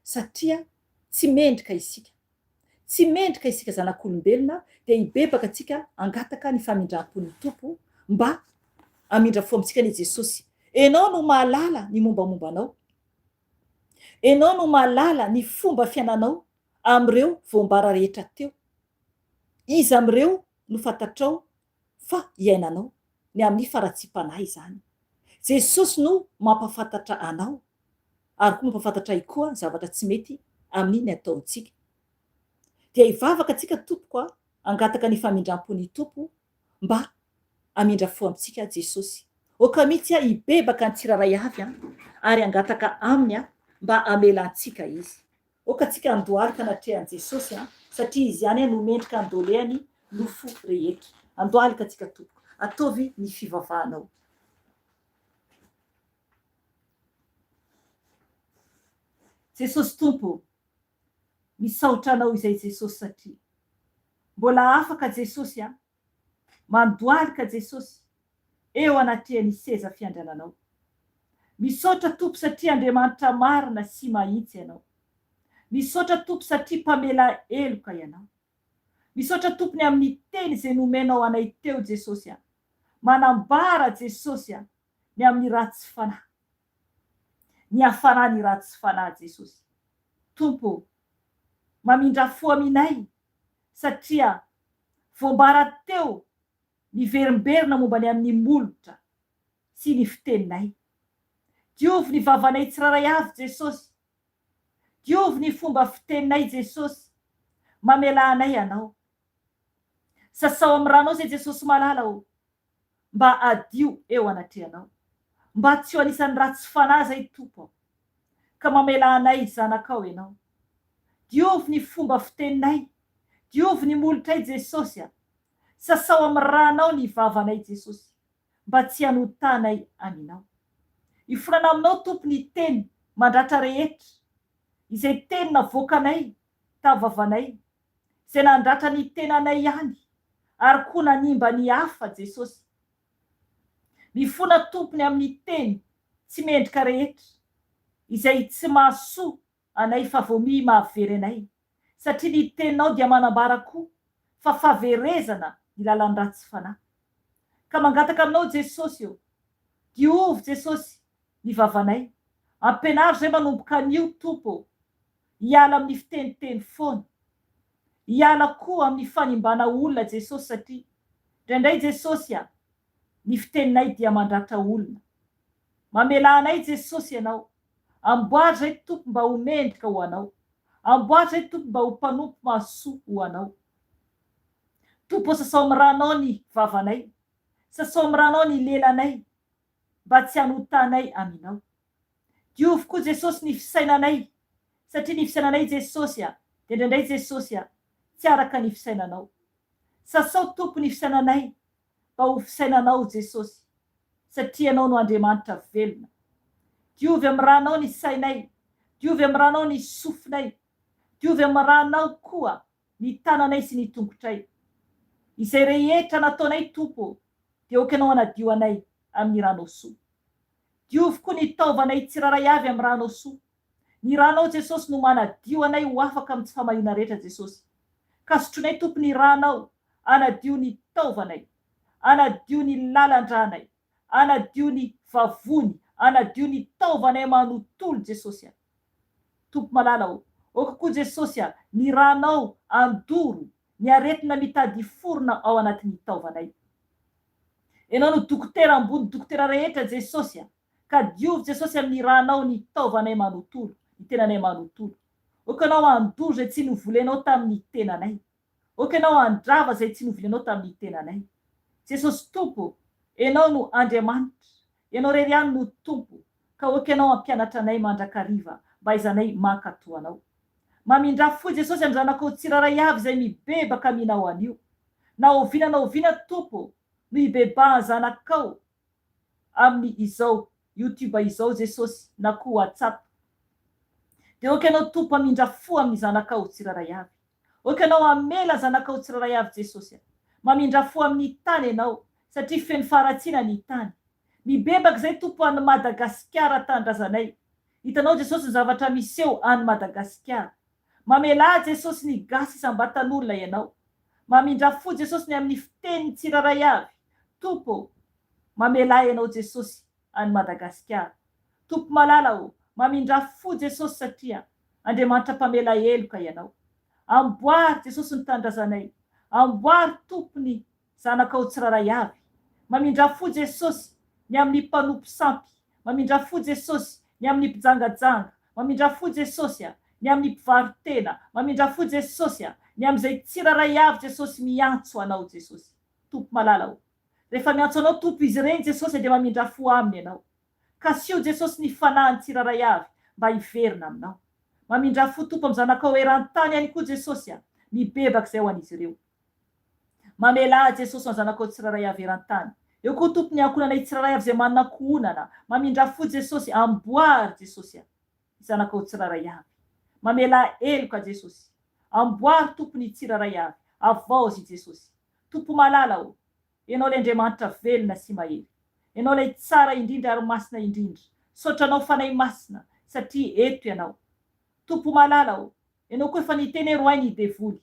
A: satria tsy mendrika isika. Tsy mendrika isika zanak'olombelona dia hibebaka tsika angataka ny famindram-pon'ny tompo mba amindra fo amintsika ny Jesosy. Enao no mahalala ny mombamombanao. Enao no mahalala ny fomba fiainanao amin'ireo voambara rehetra teo. Iza amin'ireo no fantatrao fa iainanao ny amin'ny faratsiam-panahy izany. Jesosy no mampafantatra anao ary koa mampafantatra koa ny zavatra tsy mety amin'ny ny ataontsika. dia hivavaka antsika tompoko a angataka ny famindram-pony tompo mba amindra fo amintsika Jesosy. Oka mihitsy a hibebaka ny tsiraray avy a ary angataka aminy a mba amelantsika izy. Oka antsika andohalika anatrehan'i Jesosy a satria izy ihany a no mendrika andolehany nofo rehetra. Andohalika antsika tompoko, ataovy ny fivavahanao. Jesosy tompo, misaotra anao izay Jesosy satria mbola afaka Jesosy a mandohalika Jesosy eo anatrehan'ny seza fiandriananao. Misaotra tompo satria Andriamanitra marina sy mahitsy ianao. Misaotra tompo satria mpamela heloka ianao. Misaotra tompony amin'ny teny izay nomenao anay teo Jesosy a manambara Jesosy a ny amin'ny ratsy fanahy, ny hafanany ratsy fanahy Jesosy. Tompo, mamindra fo aminay satria voambara teo ny verimberina momba ny amin'ny molotra sy ny fiteninay. Diovy ny vavanay tsiraray avy Jesosy. Diovy ny fomba fiteninay Jesosy. Mamela anay anao. Sasao amin'ny ranao zay Jesosy malala o mba adio eo anatrehanao. Mba tsy ho anisan'ny ratsy fanahy zay tompo ka mamela anay zanakao ianao. Diovy ny fomba fiteninay. Diovy ny molotray Jesosy a. Sasao amin'ny ranao ny vavanay Jesosy mba tsy hanotanay aminao. Ifonana aminao tompo ny teny mandratra rehetra izay teny navoakanay tavavanay, izay nandratra ny tenanay ihany ary koa nanimba ny hafa Jesosy. Mifona tompony amin'ny teny tsy mendrika rehetra izay tsy mahasoa anay fa vomi mahavery anay, satria ny teninao dia manambara koa fa fahaverezana ny lalan'ny ratsy fanahy. Ka mangataka aminao Jesosy eo, diovy Jesosy ny vavanay. Ampenaro zay manomboka an'io tompo, hiala amin'ny fiteniteny foana, hiala koa amin'ny fanimbana olona Jesosy satria indraindray Jesosy a ny fiteninay dia mandratra olona. Mamela anay Jesosy ianao. Amboary zay tompo mba ho mendrika ho anao. Amboary zay tompo mba ho mpanompo mahasoa ho anao. Tompo, sasao amin'ny ranao ny vavanay, sasao amin'ny ranao ny lelanay mba tsy hanotanay aminao. Diovy koa Jesosy ny fisainanay satria ny fisainanay Jesosy a dia indraindray Jesosy a tsy araka ny fisainanao. Sasao tompo ny fisainanay mba ho fisainanao Jesosy satria ianao no Andriamanitra velona. Diovy amin'ny ranao ny sainay. Diovy amin'ny ranao ny sofinay. Diovy amin'ny ranao koa ny tananay sy ny tongotray. Izay rehetra nataonay tompo dia okanao anadio anay amin'ny ranao soa. Diovy koa ny taovanay tsiraray avy amin'ny ranao soa. Ny ranao Jesosy no manadio anay ho afaka amin'ny tsy famaliana rehetra Jesosy. Ka sotronay tompo ny ranao anadio ny taovanay, anadio ny lalandranay, anadio ny vavony, anadio ny taovanay manontolo Jesosy a. Tompo malala o, oka koa Jesosy a ny ranao andoro ny aretina mitady forona ao anatin'ny taovanay. Ianao no dokotera ambony dokotera rehetra Jesosy a, ka diovy Jesosy amin'ny ranao ny taovanay manontolo, ny tenanay manontolo. Okanao andoro zay tsy novolenao tamin'ny tenanay. Okanao andrava zay tsy novolenao tamin'ny tenanay. Jesosy tompo, ianao no Andriamanitra, ianao rery ihany no tompo, ka okanao ampianatra anay mandrakariva mba haizanay mankatoa anao. Mamindra fo Jesosy amin'ny zanakao tsiraray avy zay mibebaka aminao anio. Na oviana tompo no hibebaha zanakao amin'ny izao YouTube izao Jesosy na koa WhatsApp. Dia okanao tompo amindra fo amin'ny zanakao tsiraray avy. Okanao amela zanakao tsiraray avy Jesosy. Mamindra fo amin'ny tany ianao satria feno faharatsiana ny tany. Mibebaka zay tompo any Madagasikara tandrazanay. Hitanao Jesosy ny zavatra miseho any Madagasikara. Mamela Jesosy ny gasy isam-batan'olona ianao. Mamindra fo Jesosy ny amin'ny fiteny tsiraray avy. Tompo, mamela ianao Jesosy any Madagasikara. Tompo malala o, mamindra fo Jesosy satria Andriamanitra mpamela heloka ianao. Amboary Jesosy ny tandrazanay. Amboary tompony zanakao tsiraray avy. Mamindra fo Jesosy ny amin'ny mpanompo sampy. Mamindra fo Jesosy ny amin'ny mpijangajanga. Mamindra fo Jesosy ny amin'ny mpivaritena, mamindra fo Jesosy ny amin'izay tsiraray avy Jesosy miantso anao Jesosy. Tompo malala o. Rehefa miantso anao tompo izy ireny Jesosy dia mamindra fo aminy ianao. Ka sio Jesosy ny fanahiny tsiraray avy mba hiverina aminao. Mamindra fo tompo amin'ny zanakao eran-tany ihany koa Jesosy mibebaka izay ho an'izy ireo. Mamela Jesosy ny zanakao tsiraray avy eran-tany. Eo koa tompo ny ankonanay tsiraray avy izay manana kohonana. Mamindra fo Jesosy, amboary Jesosy zanakao tsiraray avy. Mamela eloka Jesosy. Amboary tompony tsiraray avy. Avaozy Jesosy. Tompo malala o. Ianao ilay Andriamanitra velona sy mahery. Ianao ilay tsara indrindra ary masina indrindra. Sotranao fanay masina satria eto ianao. Tompo malala o. Ianao koa efa niteny roay ny devoly.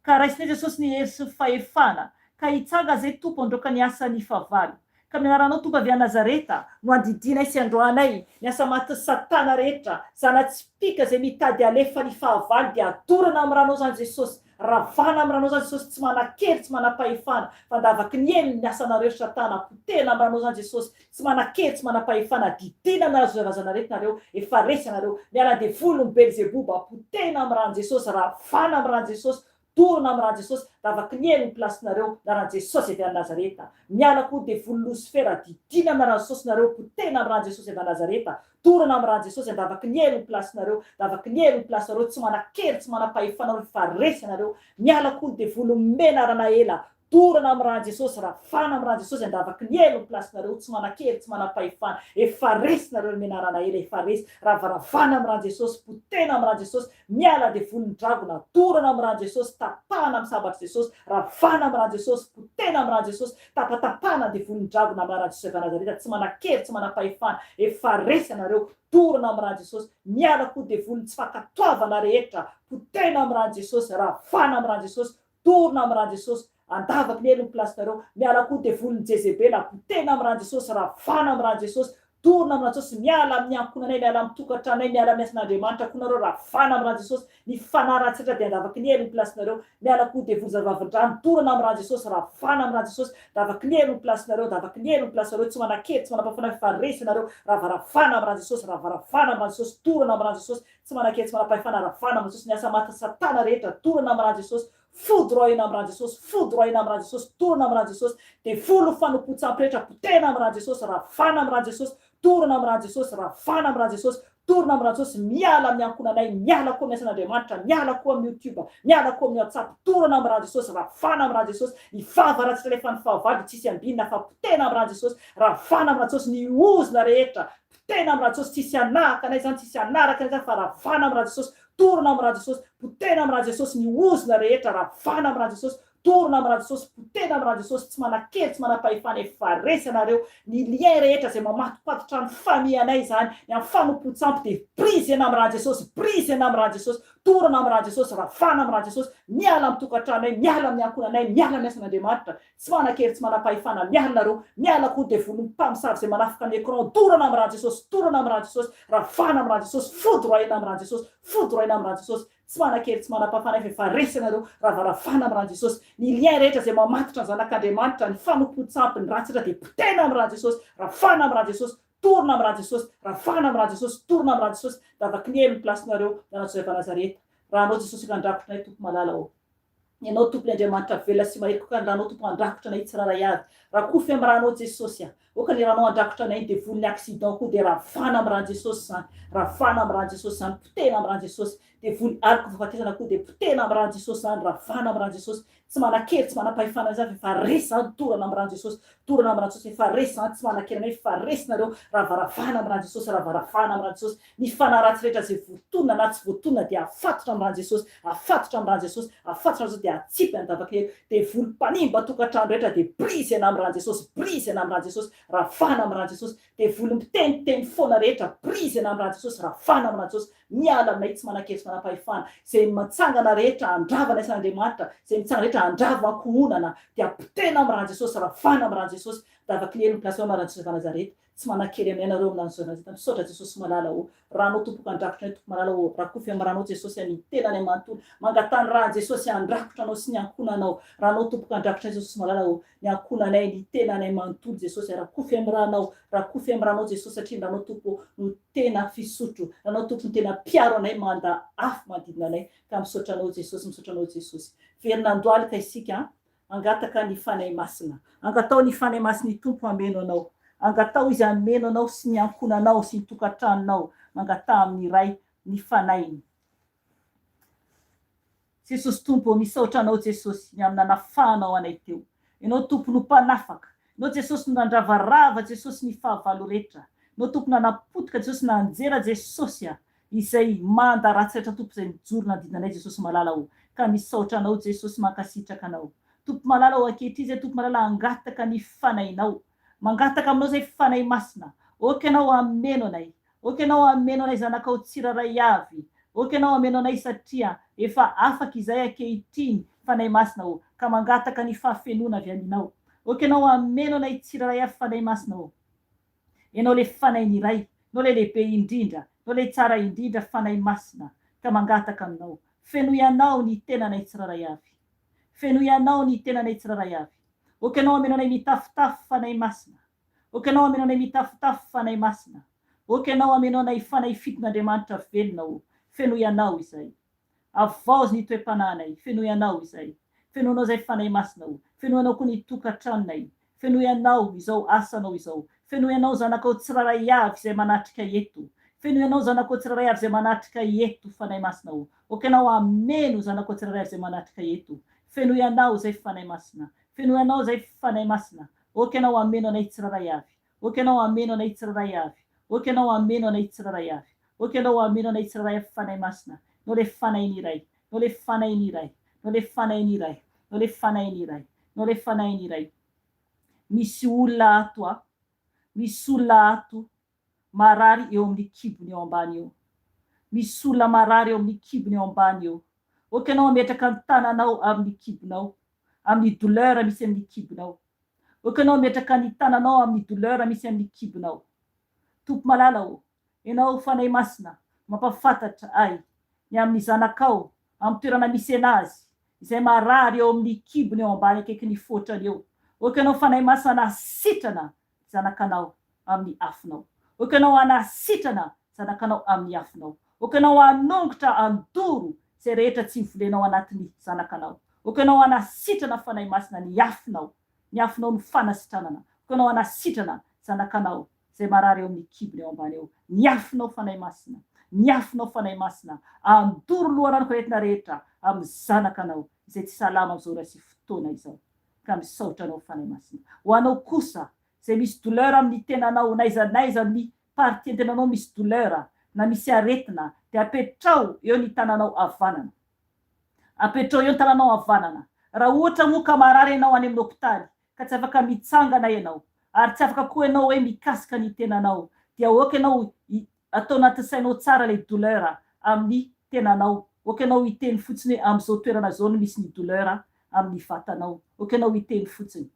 A: Ka raisinay Jesosy ny hery sy fahefana. Ka hitsanga zay tompo androka ny asa ny favalo. Ka mianaranao tompo avy a Nazareta no andidinay sy androanay ny asa maty Satana rehetra, zanatsipika zay mitady alefa ny fahavalo dia atorana amin'ny ranao zany Jesosy. Ravana amin'ny ranao zany Jesosy tsy manan-kery, tsy manam-pahefana. Fa ndavaky ny eny ny asanareo Satana, potena amin'ny ranao zany Jesosy. Tsy manan-kery, tsy manam-pahefana. Didina amin'ny razana rehetra nareo, efa resy nareo. Miala devoly ny Belzebuba, potena amin'ny ran'ny Jesosy, ravana amin'ny ran'ny Jesosy. Torona amin'ny ran'ny Jesosy, davaky ny eny ny plasinareo na ran'ny Jesosy avy a Nazareta. Miala koa devoly Lucifera, didina amin'ny ran'ny Jesosy nareo, potena amin'ny ran'ny Jesosy avy a Nazareta. Torona amin'ny ran'ny Jesosy, davaky ny eny ny plasinareo, davaky ny eny ny plasinareo, tsy manan-kery, tsy manam-pahefanareo, fa resy nareo. Miala koa devoly mena Ranaela. Torana amin'ny ran'ny Jesosy, rafana amin'ny ran'ny Jesosy, andavaky ny elo ny plasinareo, tsy manan-kery, tsy manam-pahefana. Efa resy nareo menarana ela, efa resy. Ravaravana amin'ny ran'ny Jesosy, potena amin'ny ran'ny Jesosy, miala devoly ny dragona. Torana amin'ny ran'ny Jesosy, tapahana amin'ny sabatry Jesosy, ravana amin'ny ran'ny Jesosy, potena amin'ny ran'ny Jesosy, tapatapahana devoly ny dragona amin'ny ran'ny Jesosy Nazareta, tsy manan-kery, tsy manam-pahefana. Efa resy nareo. Torana amin'ny ran'ny Jesosy, miala koa devoly tsy fakatoavana rehetra, potena amin'ny ran'ny Jesosy, ravana amin'ny ran'ny Jesosy, torana amin'ny ran'ny Jesosy. Andavaky ny elo ny plasinareo, miala koa devoly ny Jezebela, potena amin'ny ran'ny Jesosy, ravana amin'ny ran'ny Jesosy, torana amin'ny ran'ny Jesosy, miala amin'ny ankonanay, miala amin'ny tokantranay, miala amin'ny asan'Andriamanitra, koa nareo ravana amin'ny ran'ny Jesosy, ny fanaratsitra dia andavaky ny elo ny plasinareo, miala koa devoly zavavan-drano, torana amin'ny ran'ny Jesosy, ravana amin'ny ran'ny Jesosy, davaky ny elo ny plasinareo, davaky ny elo ny plasinareo, tsy manan-kery, tsy manam-pahefana, fa resy nareo, ravaravana amin'ny ran'ny Jesosy, ravaravana amin'ny ran'ny Jesosy, torana amin'ny ran'ny Jesosy, tsy manan-kery, tsy manam-pahefana, ravana amin'ny Jesosy, ny asa maty Satana rehetra, torana amin'ny ran'ny Jesosy. Fodroina amin'ny ran'ny Jesosy, fodroina amin'ny ran'ny Jesosy, torana amin'ny ran'ny Jesosy, devoly fanompontsampy rehetra, potena amin'ny ran'ny Jesosy, ravana amin'ny ran'ny Jesosy, torana amin'ny ran'ny Jesosy, ravana amin'ny ran'ny Jesosy, torana amin'ny ran'ny Jesosy, miala amin'ny ankonanay, miala koa amin'ny asan'Andriamanitra, miala koa amin'ny YouTube, miala koa amin'ny WhatsApp, torana amin'ny ran'ny Jesosy, ravana amin'ny ran'ny Jesosy, ny vavaratsitra lefa ny fahavalo tsisy ambinina fa potena amin'ny ran'ny Jesosy, ravana amin'ny ran'ny Jesosy, ny ozona rehetra, potena amin'ny ran'ny Jesosy, tsisy anaraka anay zany, tsisy anaraka anay zany, fa ravana amin'ny ran'ny Jesosy, torana amin'ny ran'ny Jesosy, potena amin'ny ran'ny Jesosy, ny ozona rehetra, ravana amin'ny ran'ny Jesosy, torana amin'ny ran'ny Jesosy, potena amin'ny ran'ny Jesosy, tsy manan-kery, tsy manam-pahefana, efa resy nareo, ny lien rehetra zay mamatopatotra ny famillanay zany, ny amin'ny fanompontsampy dia brisena amin'ny ran'ny Jesosy, brisena amin'ny ran'ny Jesosy, torana amin'ny ran'ny Jesosy, ravana amin'ny ran'ny Jesosy, miala amin'ny tokantranay, miala amin'ny ankonanay, miala amin'ny asan'Andriamanitra, tsy manan-kery, tsy manam-pahefana, miala nareo, miala koa devoly ny mpamosavy zay manafika ny écran, torana amin'ny ran'ny Jesosy, torana amin'ny ran'ny Jesosy, ravana amin'ny ran'ny Jesosy, fodroina amin'ny ran'ny Jesosy, fodroina amin'ny ran'ny Jesosy, tsy manan-kery, tsy manam-pahefana, efa resy nareo, ravaravana amin'ny ran'ny Jesosy, ny lien rehetra zay mamatotra ny zanak'Andriamanitra, ny fanompontsampy, ny ratsitra dia potena amin'ny ran'ny Jesosy, ravana amin'ny ran'ny Jesosy, torana amin'ny ran'ny Jesosy, ravana amin'ny ran'ny Jesosy, torana amin'ny ran'ny Jesosy, davaky ny elo ny plasinareo, Jesosy avy a Nazareta. Raha anao Jesosy ka andrakotranay tompo malala ao. Ianao tompo Andriamanitra velona sy mahery koa, raha anao tompo andrakotranay tsiraray avy. Raha koa fe amin'ny ranao Jesosy oka ny ranao andrakotranay devoly ny accident koa dia ravana amin'ny ran'ny Jesosy zany, ravana amin'ny ran'ny Jesosy zany, potena amin'ny ran'ny Jesosy, devoly ariko fahafatesana koa dia potena amin'ny ran'ny Jesosy zany, ravana amin'ny ran'ny Jesosy, tsy manan-kery, tsy manam-pahefana zany, efa resy zany, torana amin'ny ran'ny Jesosy, torana amin'ny ran'ny Jesosy, efa resy zany, tsy manan-kery anay, efa resy nareo, ravaravana amin'ny ran'ny Jesosy, ravaravana amin'ny ran'ny Jesosy, ny fanaratsy rehetra zay voatonona na tsy voatonona dia afatotra amin'ny ran'ny Jesosy, afatotra amin'ny ran'ny Jesosy, afatotra amin'ny Jesosy dia atsipy andavaky ny devoly mpanimba tokantrano rehetra dia brisena amin'ny ran'ny Jesosy, brisena amin'ny ran'ny Jesosy, ravana amin'ny ran'ny Jesosy, devoly miteniteny foana rehetra, brisena amin'ny ran'ny Jesosy, ravana amin'ny ran'ny Jesosy, miala aminay, tsy manan-kery, tsy manam-pahefana, zay mitsangana rehetra andravana isan'Andriamanitra, zay mitsangana rehetra andrava ankohonana dia potena amin'ny ran'ny Jesosy, ravana amin'ny ran'ny Jesosy, davakileny plasy marantsy Nazareta tsy manakely aminay nareo amin'izao Nazareta misaotra Jesosy malala o ranao tompoko andrakotra tompoko malala o rakofy amin'ny ranao Jesosy amin'ny tenany manontolo mangatany raha Jesosy andrakotra anao sy ny ankonanao ranao tompoko andrakotra Jesosy malala o ny ankonanay ny tenanay manontolo Jesosy rakofy amin'ny ranao Jesosy satria ranao tompo no tena fisotro ranao tompo no tena piaro anay manda afo manodidina anay ka misaotra anao Jesosy verinandroaly ka isika angataka ny fanay masina angatao ny fanay masiny tompo ameno anao angatao izy ameno anao sy ny ankonanao sy ny tokantranonao mangata amin'ny ray ny fanainy Jesosy tompo misaotra anao Jesosy ny aminanafahanao anay teo ianao tompo no mpanafaka ianao Jesosy no nandravarava Jesosy ny fahavalo rehetra ianao tompo nanapotika Jesosy nanjera Jesosy izay manda ratsy rehetra tompo izay mijoro nandidinanay Jesosy malala o ka misaotra anao Jesosy mankasitraka anao tompo malala o ankehitriny zay tompo malala angataka ny fanainao mangataka aminao zay fanay masina oky anao ameno anay zanakao tsiraray avy oky anao ameno anay satria efa afaka izay ankehitriny fanay masina o ka mangataka ny fahafenona avy aminao oky anao ameno anay tsiraray avy fanay masina o ianao le fanay ny iray ianao le lehibe indrindra ianao le tsara indrindra fanay masina ka mangataka aminao fenoy anao ny tenanay tsiraray avy fenoy anao ny tenanay tsiraray avy oky anao ameno anay mitafotafo fanay masina oky anao ameno anay mitafotafo fanay masina oky anao ameno anay fanay fiton'Andriamanitra velona o fenoy anao izay avaozy ny toe-pananay fenoy anao izay fenoanao zay fanay masina o fenoy anao koa ny tokantranonay fenoy anao izao asanao izao fenoy anao zanakao tsiraray avy izay manatrika eto fenoy anao zanakao tsiraray avy izay manatrika eto fanay masina o oky anao ameno zanakao tsiraray avy izay manatrika eto fenoy anao zay fanay masina fenoy anao zay fanay masina oky anao ameno anay tsiraray avy oky anao ameno anay tsiraray avy oky anao ameno anay tsiraray avy oky anao ameno anay tsiraray avy fanay masina no le fanay ny iray no le fanay ny iray no le fanay ny iray no le fanay ny iray no le fanay ny iray misy olona ato misy olona ato marary eo amin'ny kibony eo ambany eo misy olona marary eo amin'ny kibony eo ambany eo oky anao ametraka ny tananao amin'ny kibonao amin'ny douleur misy amin'ny kibonao oky anao ametraka ny tananao amin'ny douleur misy amin'ny kibonao tompo malala o ianao fanay masina mampafantatra ay ny amin'ny zanakao amin'ny toerana misy anazy izay marary eo amin'ny kibony eo ambany akaiky ny fotrany eo oky anao fanay masina anasitrana zanakanao amin'ny afinao oky anao anasitrana zanakanao amin'ny afinao oky anao anongotra andoro zay rehetra tsy volenao anatin'ny zanakanao oky anao anasitrana fanay masina ny afinao no fanasitranana oky anao anasitrana zanakanao zay marary eo amin'ny kibony eo ambany eo ny afinao fanay masina andoro loharanoko rehetra amin'ny zanakanao izay tsy salama am'izao rasy fotoana izao ka misaotra anao fanay masina ho anao kosa zay misy douleur amin'ny tenanao naiza amin'ny partie tenanao misy douleur na misy aretina de apetrao eo ny tananao avanana raha ohatra moa ka marary ianao any amin'ny hopitaly ka tsy afaka mitsangana ianao ary tsy afaka koa ianao hoe mikasika ny tenanao dia oky ianao atao anaty sainao tsara le douleur amin'ny tenanao oky ianao hiteny fotsiny hoe am'izao toerana zao no misy ny douleur amin'ny vatanao oky ianao hiteny fotsiny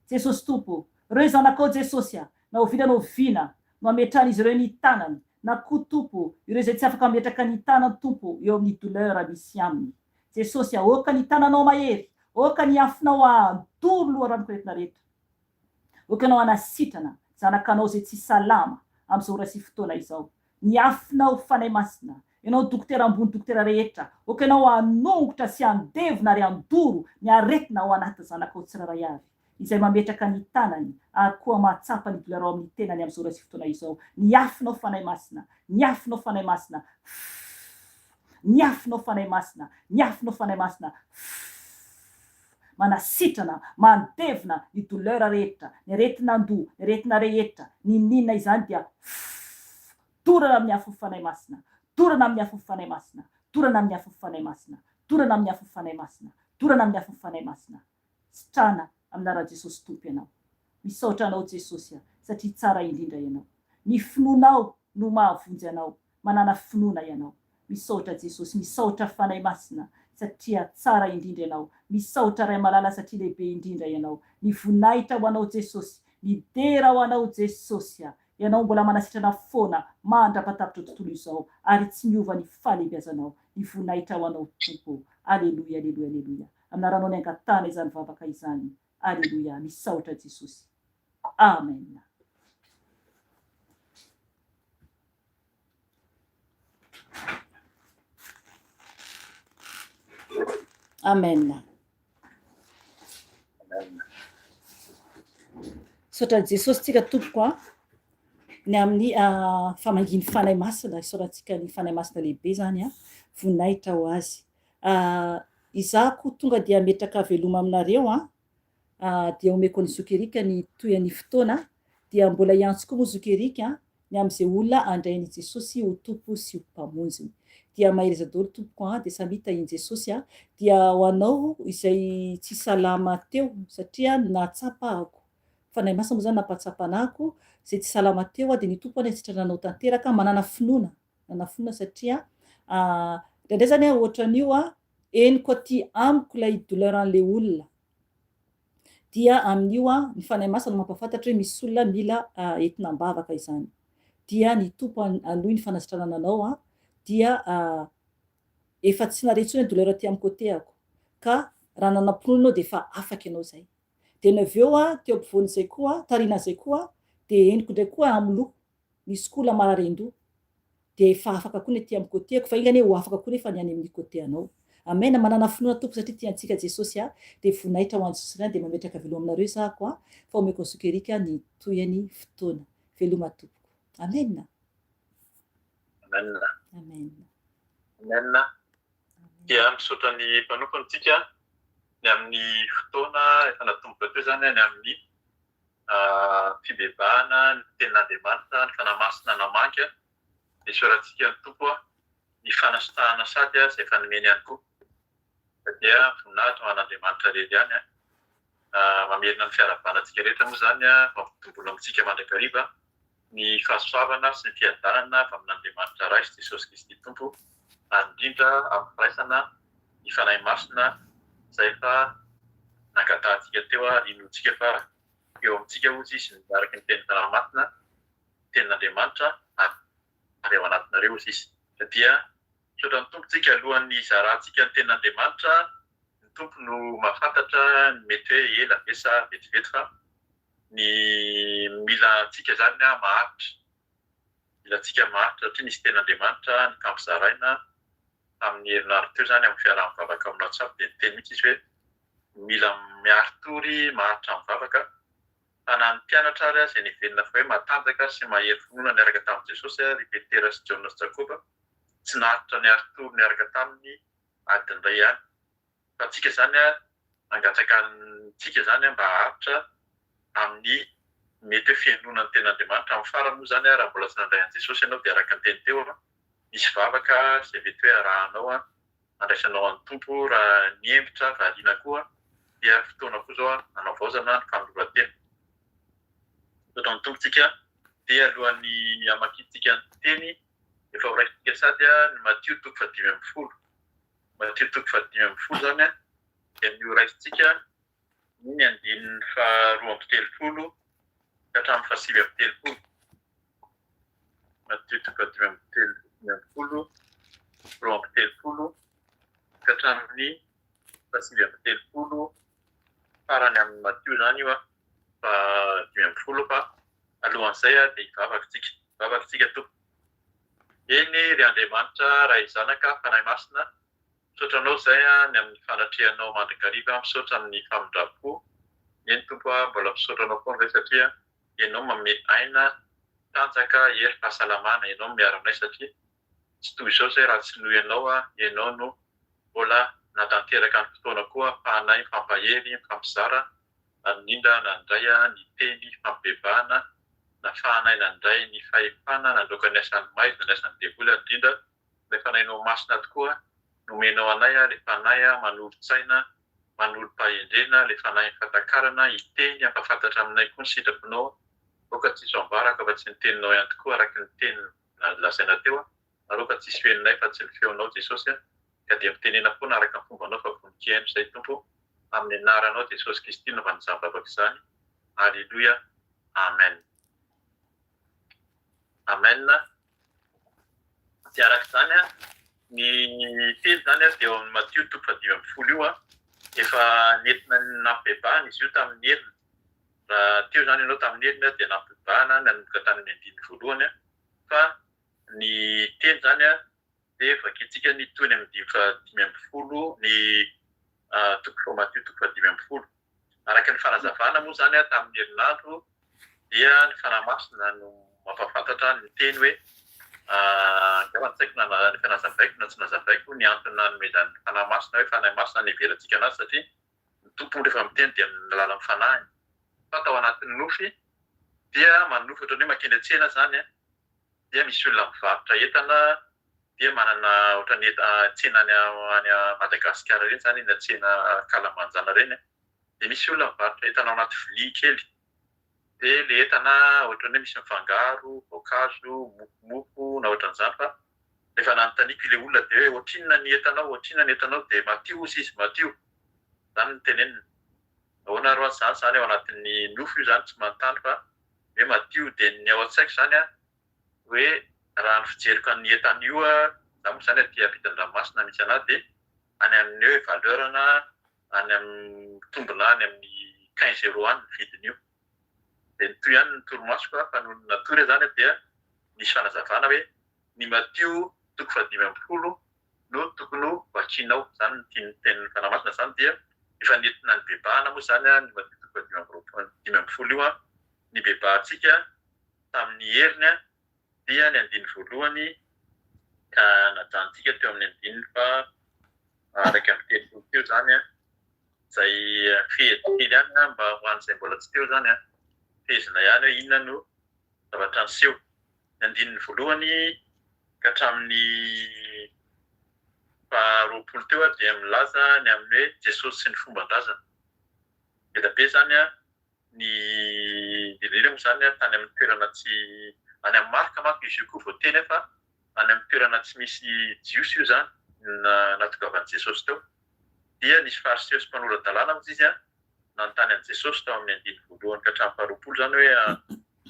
A: Jesosy tompo reo zanakao Jesosy na ovilanao vina no ametran'izy ireo ny tanany na koa tompo ireo zay tsy afaka ametraka ny tanany tompo eo amin'ny douleur misy aminy Jesosy oka ny tananao mahery oka ny afinao andoro loharanoko rehetra oky anao anasitrana zanakanao zay tsy salama am'izao rasy fotoana izao ny afinao fanay masina ianao dokotera ambony dokotera rehetra oky anao anongotra sy andevina ary andoro ny aretina ao anaty zanakao tsiraray avy izay mametraka ny tanany ary koa mahatsapa ny douleur ao amin'ny tenany am'izao rasy fotoana izao ny afinao fanay masina ny afinao fanay masina ny afinao fanay masina ny afinao fanay masina manasitrana mandevina ny douleur rehetra ny aretinandoha ny aretina rehetra ny ninona izany dia torana amin'ny afo fanay masina torana amin'ny afo fanay masina torana amin'ny afo fanay masina torana amin'ny afo fanay masina torana amin'ny afo fanay masina sitrana amin'ara Jesosy tompo ianao misaotra anao Jesosy satria tsara indrindra ianao ny finoanao no mahavonjy anao manana finoana ianao misaotra Jesosy misaotra fanay masina satria tsara indrindra ianao misaotra ray malala satria lehibe indrindra ianao ny voninahitra ho anao Jesosy midera ho anao Jesosy ianao mbola manasitrana foana mandrapatapitra tontolo izao ary tsy miova ny falebiazanao ny voninahitra ho anao tompo. Aleloia, aleloia, aleloia. Anaranao ny angatana izany vavaka izany. Aleloia, misaotra Jesosy. Amen. Amen. Saotra Jesosy tsika tompoko ny amin'ny famanginy fanahy masina isaorantsika ny fanahy masina lehibe zany voninahitra ho azy. Izako tonga dia metraka veloma aminareo dia omeko ny zokerika ny toy ny fotoana dia mbola iantsoko moa zokerika ny amin'izay olona andrain'i Jesosy ho tompo sy ho mpamonjy. Dia mahery daholo tompoko dia samita in Jesosy dia ho anao izay tsy salama teo satria natsapahako. Fanahy masina moa zany nampatsapa anako zay tsy salama teo dia ny tompo ny sitrananao tanteraka manana finoana satria ndraindray zany ohatran'io eniko aty amiko ilay douleur an'ilay olona dia amin'io ny fanahy masina mampafantatra hoe misy olona mila entina mbavaka izany dia ny tompo anohy ny fanasitranana anao dia efa tsy narentsony douleur aty amin'ny côtéako ka raha nanam-pinoanao dia efa afaka ianao zay. Dia naveo teo ampovoan'izay koa tarinazay koa dia eniko ndray koa amin'ny loha misy koa olona mararendo dia efa afaka koa ny aty amin'ny côtéako fa ingany ho afaka koa nefa ny any amin'ny côté anao. Amen. Manana finoana tompo satria tiantsika Jesosy dia voninahitra ho an'i Jesosy dia mametraka veloma aminareo zako fa omeko zokerika ny toyany fotoana. Veloma tompoko. Amen.
B: Amen.
A: Amen.
B: Amen. Dia misaotra ny mpanompontsika ny amin'ny fotoana efa natomboka teo zany ny amin'ny fibebahana ny tenin'Andriamanitra ny fanahy masina namangy dia sorantsika ny tompo ny fanasitahana sady izay efa nomeny ihany koa dia voninahitra ho an'Andriamanitra rery ihany mamerina ny fiarabanantsika rehetra moa zany mampitombona amintsika mandrakariva ny fahasoavana sy ny fiadanana avy amin'Andriamanitra ray sy Jesosy Kristy tompo ary indrindra amin'ny firaisana ny fanahy masina izay efa nangatantsika teo inoantsika fa eo amintsika ozy sy miaraka ny teny tanamatina tenin'Andriamanitra ary ao anatinareo ozy izy dia saotra ny tompontsika alohan'ny zarantsika ny tenin'Andriamanitra ny tompo no mahafantatra ny mety hoe ela ve sa vetivety fa ny mila antsika zany maharitra mila antsika maharitra satria nisy tenin'Andriamanitra ny kampizaraina amin'ny herinaratra teo zany amin'ny fiarahan'ny vavaka aminao tsapy dia niteny mihitsy izy hoe mila miaritory maharitra amin'ny vavaka fa na ny mpianatra ary izay nivelona fa hoe matanjaka sy mahery finoana niaraka tamin'i Jesosy ry Petera sy Jaona sy Jakoba tsy naharitra ny aritory niaraka taminy adiny iray ihany fa antsika zany mangatsaka antsika zany mba haharitra amin'ny mety hoe fiainona ny tenin'Andriamanitra amin'ny farany moa zany raha mbola tsy nandray an'i Jesosy ianao dia araka ny teny teo misy vavaka izay mety hoe arahanao andraisanao an'ny tompo raha niembitra variana koa dia fotoana koa zao hanaovaozana ny fanoloran-tena. Saotra ny tompontsika dia alohan'ny hamakiantsika ny teny efa horaisintsika sady ny Matthieu 5:10. Matthieu 5:10 zany dia ny horaisintsika ny andininy faharoa amby telopolo ka hatramin'ny fahasivy amby telopolo. Matthieu 5:10, roa amby telopolo ka hatramin'ny fahasivy amby telopolo farany amin'ny Matthieu zany io fa 10 fa alohan'izay dia hivavakantsika tompo. Eny ry Andriamanitra raha izanaka fanahy masina misaotranao izay ny amin'ny fanatrehanao mandrakariva misaotra amin'ny famindrapo eny tompo mbola misaotranao foana izay satria ianao manome aina tanjaka hery fahasalamana ianao miaro aminay satria tsy toy izao izay raha tsy noho ianao no mbola natanteraka ny fotoana koa ahafahanay mifampahery mifampizara indrindra nandray ny teny fampibebahana nafahanay nandray ny fahefana nandroaka ny asan'ny maizy ny asan'ny devoly indrindra ilay fanahinao masina tokoa nomenao anay ilay fanahy manolo-tsaina manolo-pahendrena ilay fanahy fatakarana hiteny ampafantatra aminay koa ny sitraponao roka tsisy ambaraka fa tsy ny teninao ihany tokoa araky ny teny lazaina teo roka tsisy feninay fa tsy ny feonao Jesosy ka dia mitenena foana araka ny fombanao fa voninkaino izay tompo amin'ny anaranao Jesosy Kristy no vanizam-bavaka izany. Aleloia. Amen. Amen. Dia arak'izany ny teny zany dia eo amin'ny Matthieu 5:10 io efa nentina nampibebahana izy io tamin'ny helina. Raha teo zany ianao tamin'ny helina dia nampibebahana nanomboka tamin'ny 10 fa ny teny zany dia vakiantsika ny toy ny amin'ny 5:10 ny Matthieu 5:10. Araka ny fanazavana moa zany tamin'ny herinandro dia ny fanahy masina no mampafantatra ny teny hoe gavantsaiky na ny fanazavaiko na tsy nazavaiko ny antony nanomezan'ny fanahy masina hoe fanahy masina ny heverantsika anazy satria ny tompony rehefa miteny dia amin'ny alalan'ny fanahiny. Fa tao anatin'ny nofy dia manofy ohatrany hoe makeny an-tsena zany dia misy olona mivarotra entana dia manana ohatrany tsena any Madagasikara reny zany na tsena Kalamanjana reny dia misy olona mivarotra entana ao anaty vilia kely. Dia le entana ohatrany hoe misy mifangaro, voankazo, mofomofo na ohatran'izany fa rehefa nanontaniako ilay olona dia hoe ohatrinona ny entanao dia matio izy matio. Zany ny teneniny. Ahoana ro zany ao anatin'ny nofo io zany tsy manontany fa hoe matio dia ny ao an-tsaiko zany hoe raha ny fijeriko ny entana io za moa zany aty ampitan-dranomasina misy anahy dia any amin'ny hoe valeur-na any amin'ny tombona any amin'ny 15 € ny vidiny io. Dia ny toy ihany ny toromasoko fa noho ny natory zany dia misy fanazavana hoe ny Matthieu 5:10 no tokony ho vakianao. Zany ny tenin'ny fanahy masina zany dia efa nentina ny bebahana moa zany ny Matthieu 5:10 io ny bebahantsika tamin'ny heriny dia ny 1 ka najanontsika teo amin'ny 1 fa araka amin'ny telopolo teo zany izay fehezy kely ihany mba ho an'izay mbola tsy teo zany fehezina ihany hoe inona no zavatra niseho. Ny 1 ka hatramin'ny 20 teo dia milaza ny amin'ny hoe Jesosy sy ny fomban-drazana. Ela be zany ny indrindra moa zany tany amin'ny toerana tsy any amin'ny marika manko izy io koa voateny fa any amin'ny toerana tsy misy jiosy io zany natogavan'i Jesosy teo. Dia nisy fariseo sy mpanolo-dalàna moa izy nanontany an'i Jesosy tao amin'ny 1 ka hatramin'ny 20 zany hoe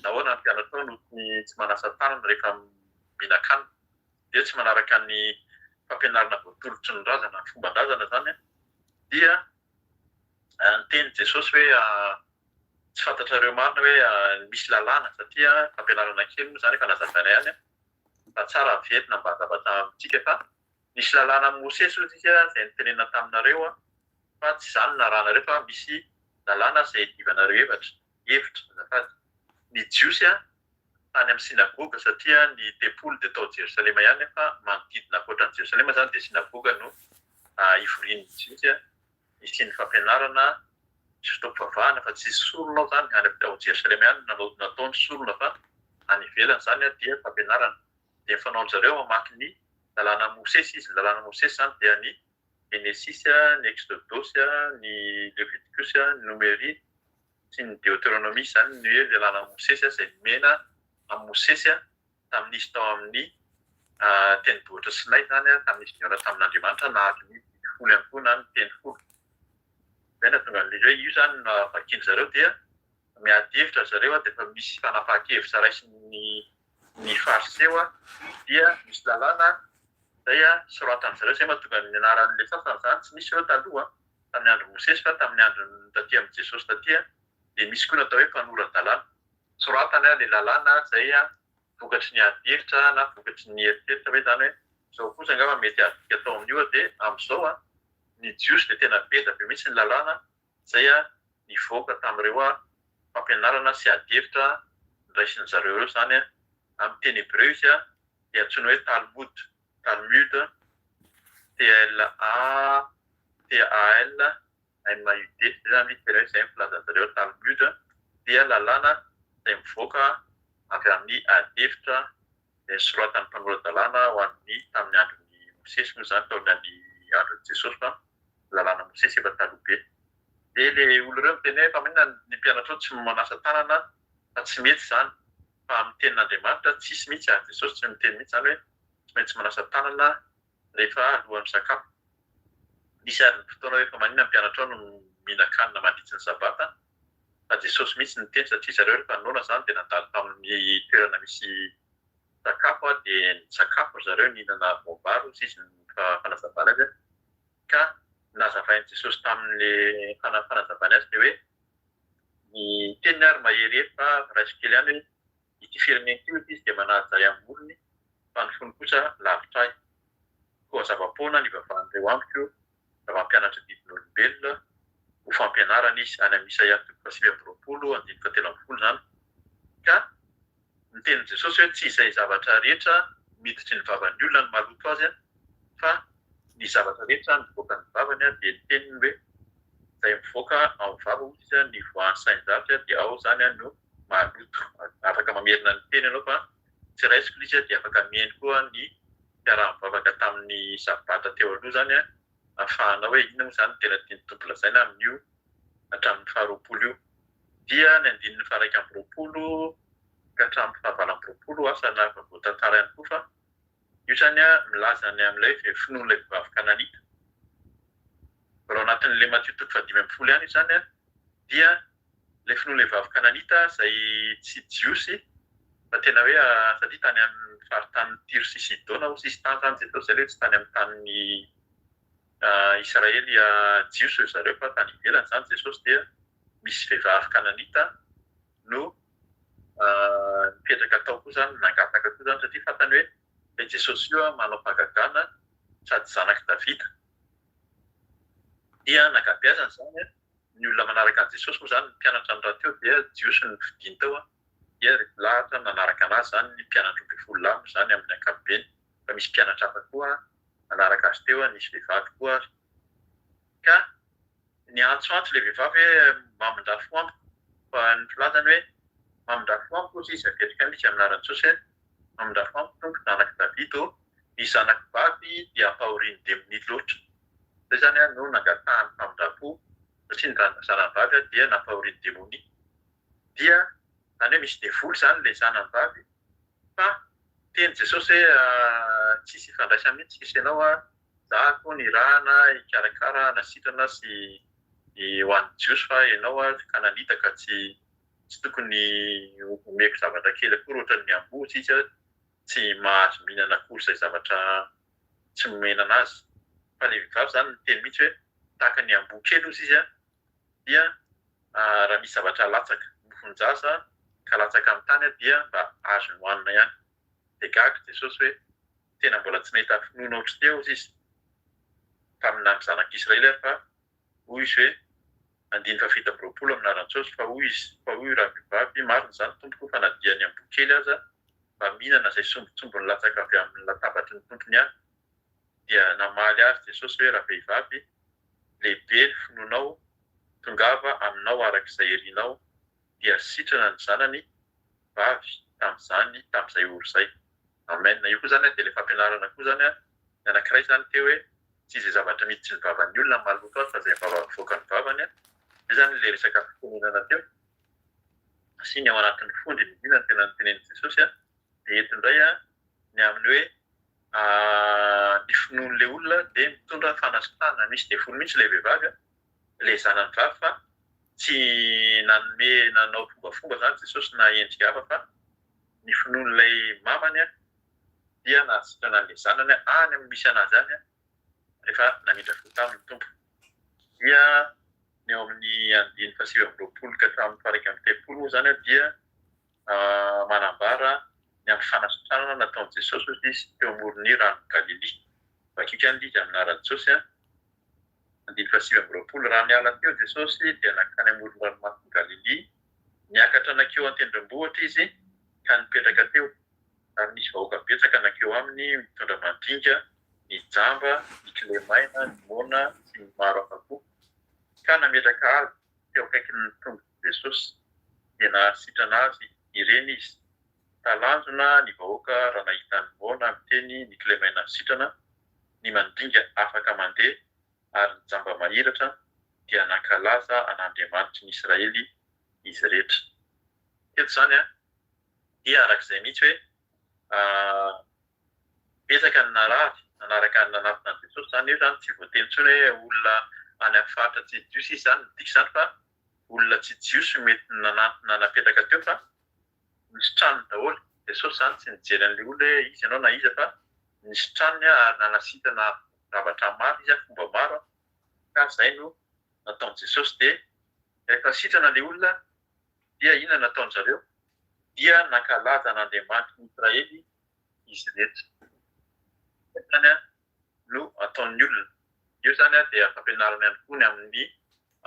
B: nahoana ny mpianatra no tsy manasa tanana rehefa mihinan-kanina dia tsy manaraka ny fampianarana voatolotry ny razana ny fomban-drazana zany dia niteny Jesosy hoe tsy fantatrareo marina hoe misy lalàna satria fampianarana kely moa zany efa nazavana ihany fa tsara averina mba zavatra amintsika fa misy lalàna amin'ny Mosesy ozy izy izay nitenena taminareo fa tsy izany naranareo fa misy lalàna izay divanareo hevitra azafady. Ny jiosy tany amin'ny sinagoga satria ny tempoly dia tao Jerosalema ihany fa manodidina ankoatran'i Jerosalema zany dia sinagoga no ivorian'ny jiosy isian'ny fampianarana sy fotoam-pivavahana fa tsy solona zany any ao Jerosalema ihany nataony solona fa any ivelany zany dia fampianarana. Dia ny fanaon'ny zareo mamaky ny lalàna Mosesy izy. Ny lalàna Mosesy zany dia ny Genesis, ny Exodus, ny Leviticus, ny Numérie sy ny Deutéronomie zany ny hoe lalàna Mosesy izay nomena amin'ny Mosesy tamin'izy tao amin'ny tendrombohitra Sinay zany tamin'izy niaona tamin'Andriamanitra nahazo ny 10 ihany koa na ny teny 10. Zay nahatonga an'ilay hoe io zany vakiany zareo dia miady hevitra zareo dia efa misy fanapahan-kevitra raisin'ny fariseo dia misy lalàna izay soratan'ny zareo izay mahatonga ny anaran'ilay sasany zany tsy misy eo taloha tamin'ny andro Mosesy fa tamin'ny andro taty amin'ny Jesosy taty dia misy koa natao hoe mpanoran-dalàna. Soratany ilay lalàna izay vokatry ny ady hevitra na vokatry ny eritreritra hoe zany hoe izao kosa angamba mety adika atao amin'io dia amin'izao ny jiosy dia tena beda be mihitsy ny lalàna izay nivoaka tamin'ireo fampianarana sy ady hevitra niraisin'ny zareo ireo zany amin'ny teny hebreo izy dia antsoina hoe Talmud, TALMUD zany tena izay mifilazan'ny zareo Talmud dia lalàna izay mivoaka avy amin'ny ady hevitra soratan'ny mpanoran-dalàna ho an'ny tamin'ny andron'ny Mosesy moa zany taona ny andron'ny Jesosy fa lalàna Mosesy efa taloha be. Dia ilay olona ireo miteny hoe fa maninona ny mpianatra tsy manasa tanana fa tsy mety zany fa amin'ny tenin'Andriamanitra tsisy mihitsy Jesosy tsy miteny mihitsy zany hoe tsy maintsy manasa tanana rehefa alohan'ny sakafo. Misy ary ny fotoana hoe fa maninona ny mpianatra no mihinan-kanina mandritra ny sabata fa Jesosy mihitsy niteny satria zareo rehefa noana zany dia nandalo tamin'ny toerana misy sakafo dia nisakafo zareo nihinana voambaro izy fanazavana azy ka nazavain'i Jesosy tamin'le fanazavana azy dia hoe ny teniny ary mahery fa raisikely ihany hoe ity firenena ity izy dia manaja amin'ny olony fa ny fony kosa lavitra ahy koa zava-poana ny vavan'ireo amiko zava-mpianatra didin'olombelona ho fampianarana izy any amin'ny Isaia 7:20-7:30 zany ka nitenin'i Jesosy hoe tsy izay zavatra rehetra miditry ny vavan'ny olona ny maloto azy fa ny zavatra rehetra mivoaka ny vavany dia niteniny hoe izay mivoaka ao vava izy ny voan'ny sainjavy dia ao zany no maloto. Afaka mamerina ny teny ianao fa tsy raisiko izy dia afaka mihaino koa ny mpiara-mivavaka tamin'ny sabata teo aloha zany ahafahana hoe inona moa zany tena tiany tompo lazaina amin'io hatramin'ny 20 io dia ny 19 ka hatramin'ny 20 asana voatantara ihany koa fa io zany milaza ny amin'ilay finoan'ilay vehivavy Kananita. Raha anatin'ilay Matthieu 5:10 ihany zany dia ilay finoan'ilay vehivavy Kananita izay tsy jiosy fa tena hoe satria tany amin'ny faritany Tiro sy Sidona hozy izy tany zany Jesosy zay hoe tsy tany amin'ny tany Israely jiosy zareo fa tany ivelany zany Jesosy dia misy vehivavy Kananita no mipetraka tao koa zany nangataka koa zany satria fantany hoe ilay Jesosy io manao fahagagana sady zanak'i Davida dia nagabeazany zany ny olona manaraka an'i Jesosy moa zany ny mpianatra ny raha teo dia jiosy ny fidiny tao dia lahatra nanaraka anazy zany ny mpianatra 12 zany amin'ny ankapobeny fa misy mpianatra hafa koa nanaraka azy teo nisy vehivavy koa ka ny antsoantso ilay vehivavy hoe mamindra foampo fa ny filazany hoe mamindra foampo ozy izy apetraka misy amin'ny anaran'i Jesosy mamindra foampo tompo zanak'i Davida ny zanak'i vavy dia ampahorian'ny demony loatra zay zany no nangatahany mpamindrafo satria ny zanany vavy dia nampahorian'ny demony dia zany hoe misy devoly zany ilay zanany vavy fa teny Jesosy hoe tsisy ifandraisany mihitsy sisy ianao zako ny rahana ikarakara nasitrana sy ho an'ny jiosy fa ianao Kananita ka tsy tokony omeko zavatra kely akory ohatran'ny miambotsy izy tsy mahazo mihinana akory izay zavatra tsy momena anazy fa ilay vehivavy zany miteny mihitsy hoe tahaka ny amboa kely ozy izy dia raha misy zavatra latsaka mofonjaza ka latsaka amin'ny tany dia mba azo nohanina ihany dia gaga Jesosy hoe tena mbola tsy nahita finoana ohatry teo izy tamina ny zanak'Israely fa hoy izy hoe 7:20 amin'ny anaran'i Jesosy fa hoy raha vehivavy marina zany tompoko fa nadiany amboa kely aza mba mihinana izay sombotsombony latsaka avy amin'ny latabatry ny tompony ihany dia namaly azy Jesosy hoe raha vehivavy lehibe ny finoanao tongava aminao arak'izay herinao dia sitrana ny zanany vavy tamin'izay oro izay. Amen. Io koa zany dia ilay fampianarana koa zany ny anankiray zany teo hoe tsy izay zavatra miditry ny vavan'ny olona ny maloto azy fa izay mivoaka ny vavany io zany ilay resaka fitenenana teo sy ny ao anatin'ny fondy ny dina tena nitenen'i Jesosy dia eto indray ny amin'ny hoe ny finoan'ilay olona dia mitondra fanasitana misy devoly mihitsy ilay vehivavy ilay zanany vavy fa tsy nanome nanao fombafomba zany Jesosy na endrika hafa fa ny finoan'ilay mamany dia nasitrana an'ilay zanany any amin'ny misy anazy any rehefa namindra fo tamin'ny tompo dia ny ao amin'ny 7:20 ka hatramin'ny 1:30 zany dia manambara ny amin'ny fanasitranana nataon'i Jesosy izy teo amoron'ny rano Galili. Vakika izy amin'ny anaran'i Jesosy 7:20 raha niala teo Jesosy dia nankany amoron'ny ranomasina Galili niakatra nakeo an-tendrombohitra izy ka nipetraka teo ary nisy vahoaka betsaka nakeo aminy mitondra mandringa ny jamba ny kilemaina ny mona sy ny maro hafa koa ka nametraka azy teo akaikin'ny tombo Jesosy dia nahasitrana azy ireny izy talanjona ny vahoaka raha nahita ny mona miteny ny kilemaina sitrana ny mandringa afaka mandeha ary ny jamba mahiratra dia nankalaza an'Andriamanitry ny Israely izy rehetra. Teto zany dia arak'izay mihitsy hoe betsaka ny nanaraka ny nanafina Jesosy zany io zany tsy voateny intsony hoe olona any amin'ny faritra tsy jiosy izy zany midika izany fa olona tsy jiosy mety napetraka teo fa misy tranony daholo. Jesosy zany tsy nijery an'ilay olona hoe izy ianao na iza fa misy tranony ary nanasitana zavatra maro izy fomba maro ka zay no nataon' Jesosy. Dia rehefa sitrana ilay olona dia inona nataony zareo? Dia nankalaza n'Andriamanitra ny Israely izy rehetra. Zany no ataon'ny olona. Io zany dia fampianarana ihany koa ny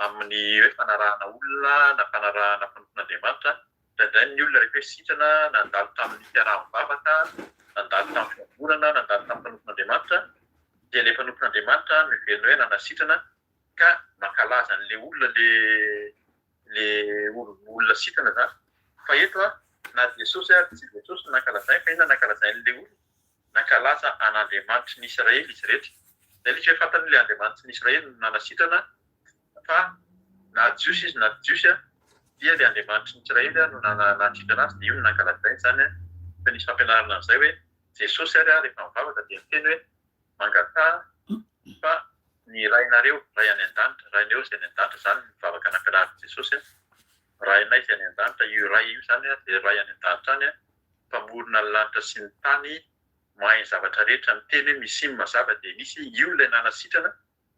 B: amin'ny hoe fanarahana olona na fanarahana mpanompon'Andriamanitra. Indraindray ny olona rehefa sitrana nandalo tamin'ny fiaraha-mivavaka, nandalo tamin'ny fiangonana, nandalo tamin'ny mpanompon'Andriamanitra, dia ilay mpanompon'Andriamanitra miverina hoe nanasitrana ka mankalaza an'ilay olona le olona sitrana zany. Fa eto na Jesosy tsy Jesosy nankalazay fa inona nankalazay an'ilay olona? Nankalaza an'Andriamanitra ny Israely izy rehetra. Zay ilay hoe fantan'ilay Andriamanitra ny Israely nanasitrana fa na jiosy izy na jiosy dia ilay Andriamanitra ny Israely no nasitrana azy dia io no nankalazay zany. Fa nisy fampianarana an'izay hoe Jesosy ary rehefa mivavaka dia miteny hoe mangatà fa ny rainareo ray any an-danitra, rainareo izay any an-danitra zany mivavaka nampianarin' Jesosy. Rainay izay any an-danitra, io ray io zany dia ray any an-danitra any mpamorona ny lanitra sy ny tany, mahay ny zavatra rehetra, miteny hoe misy iny mazava dia misy. Io ilay nanasitrana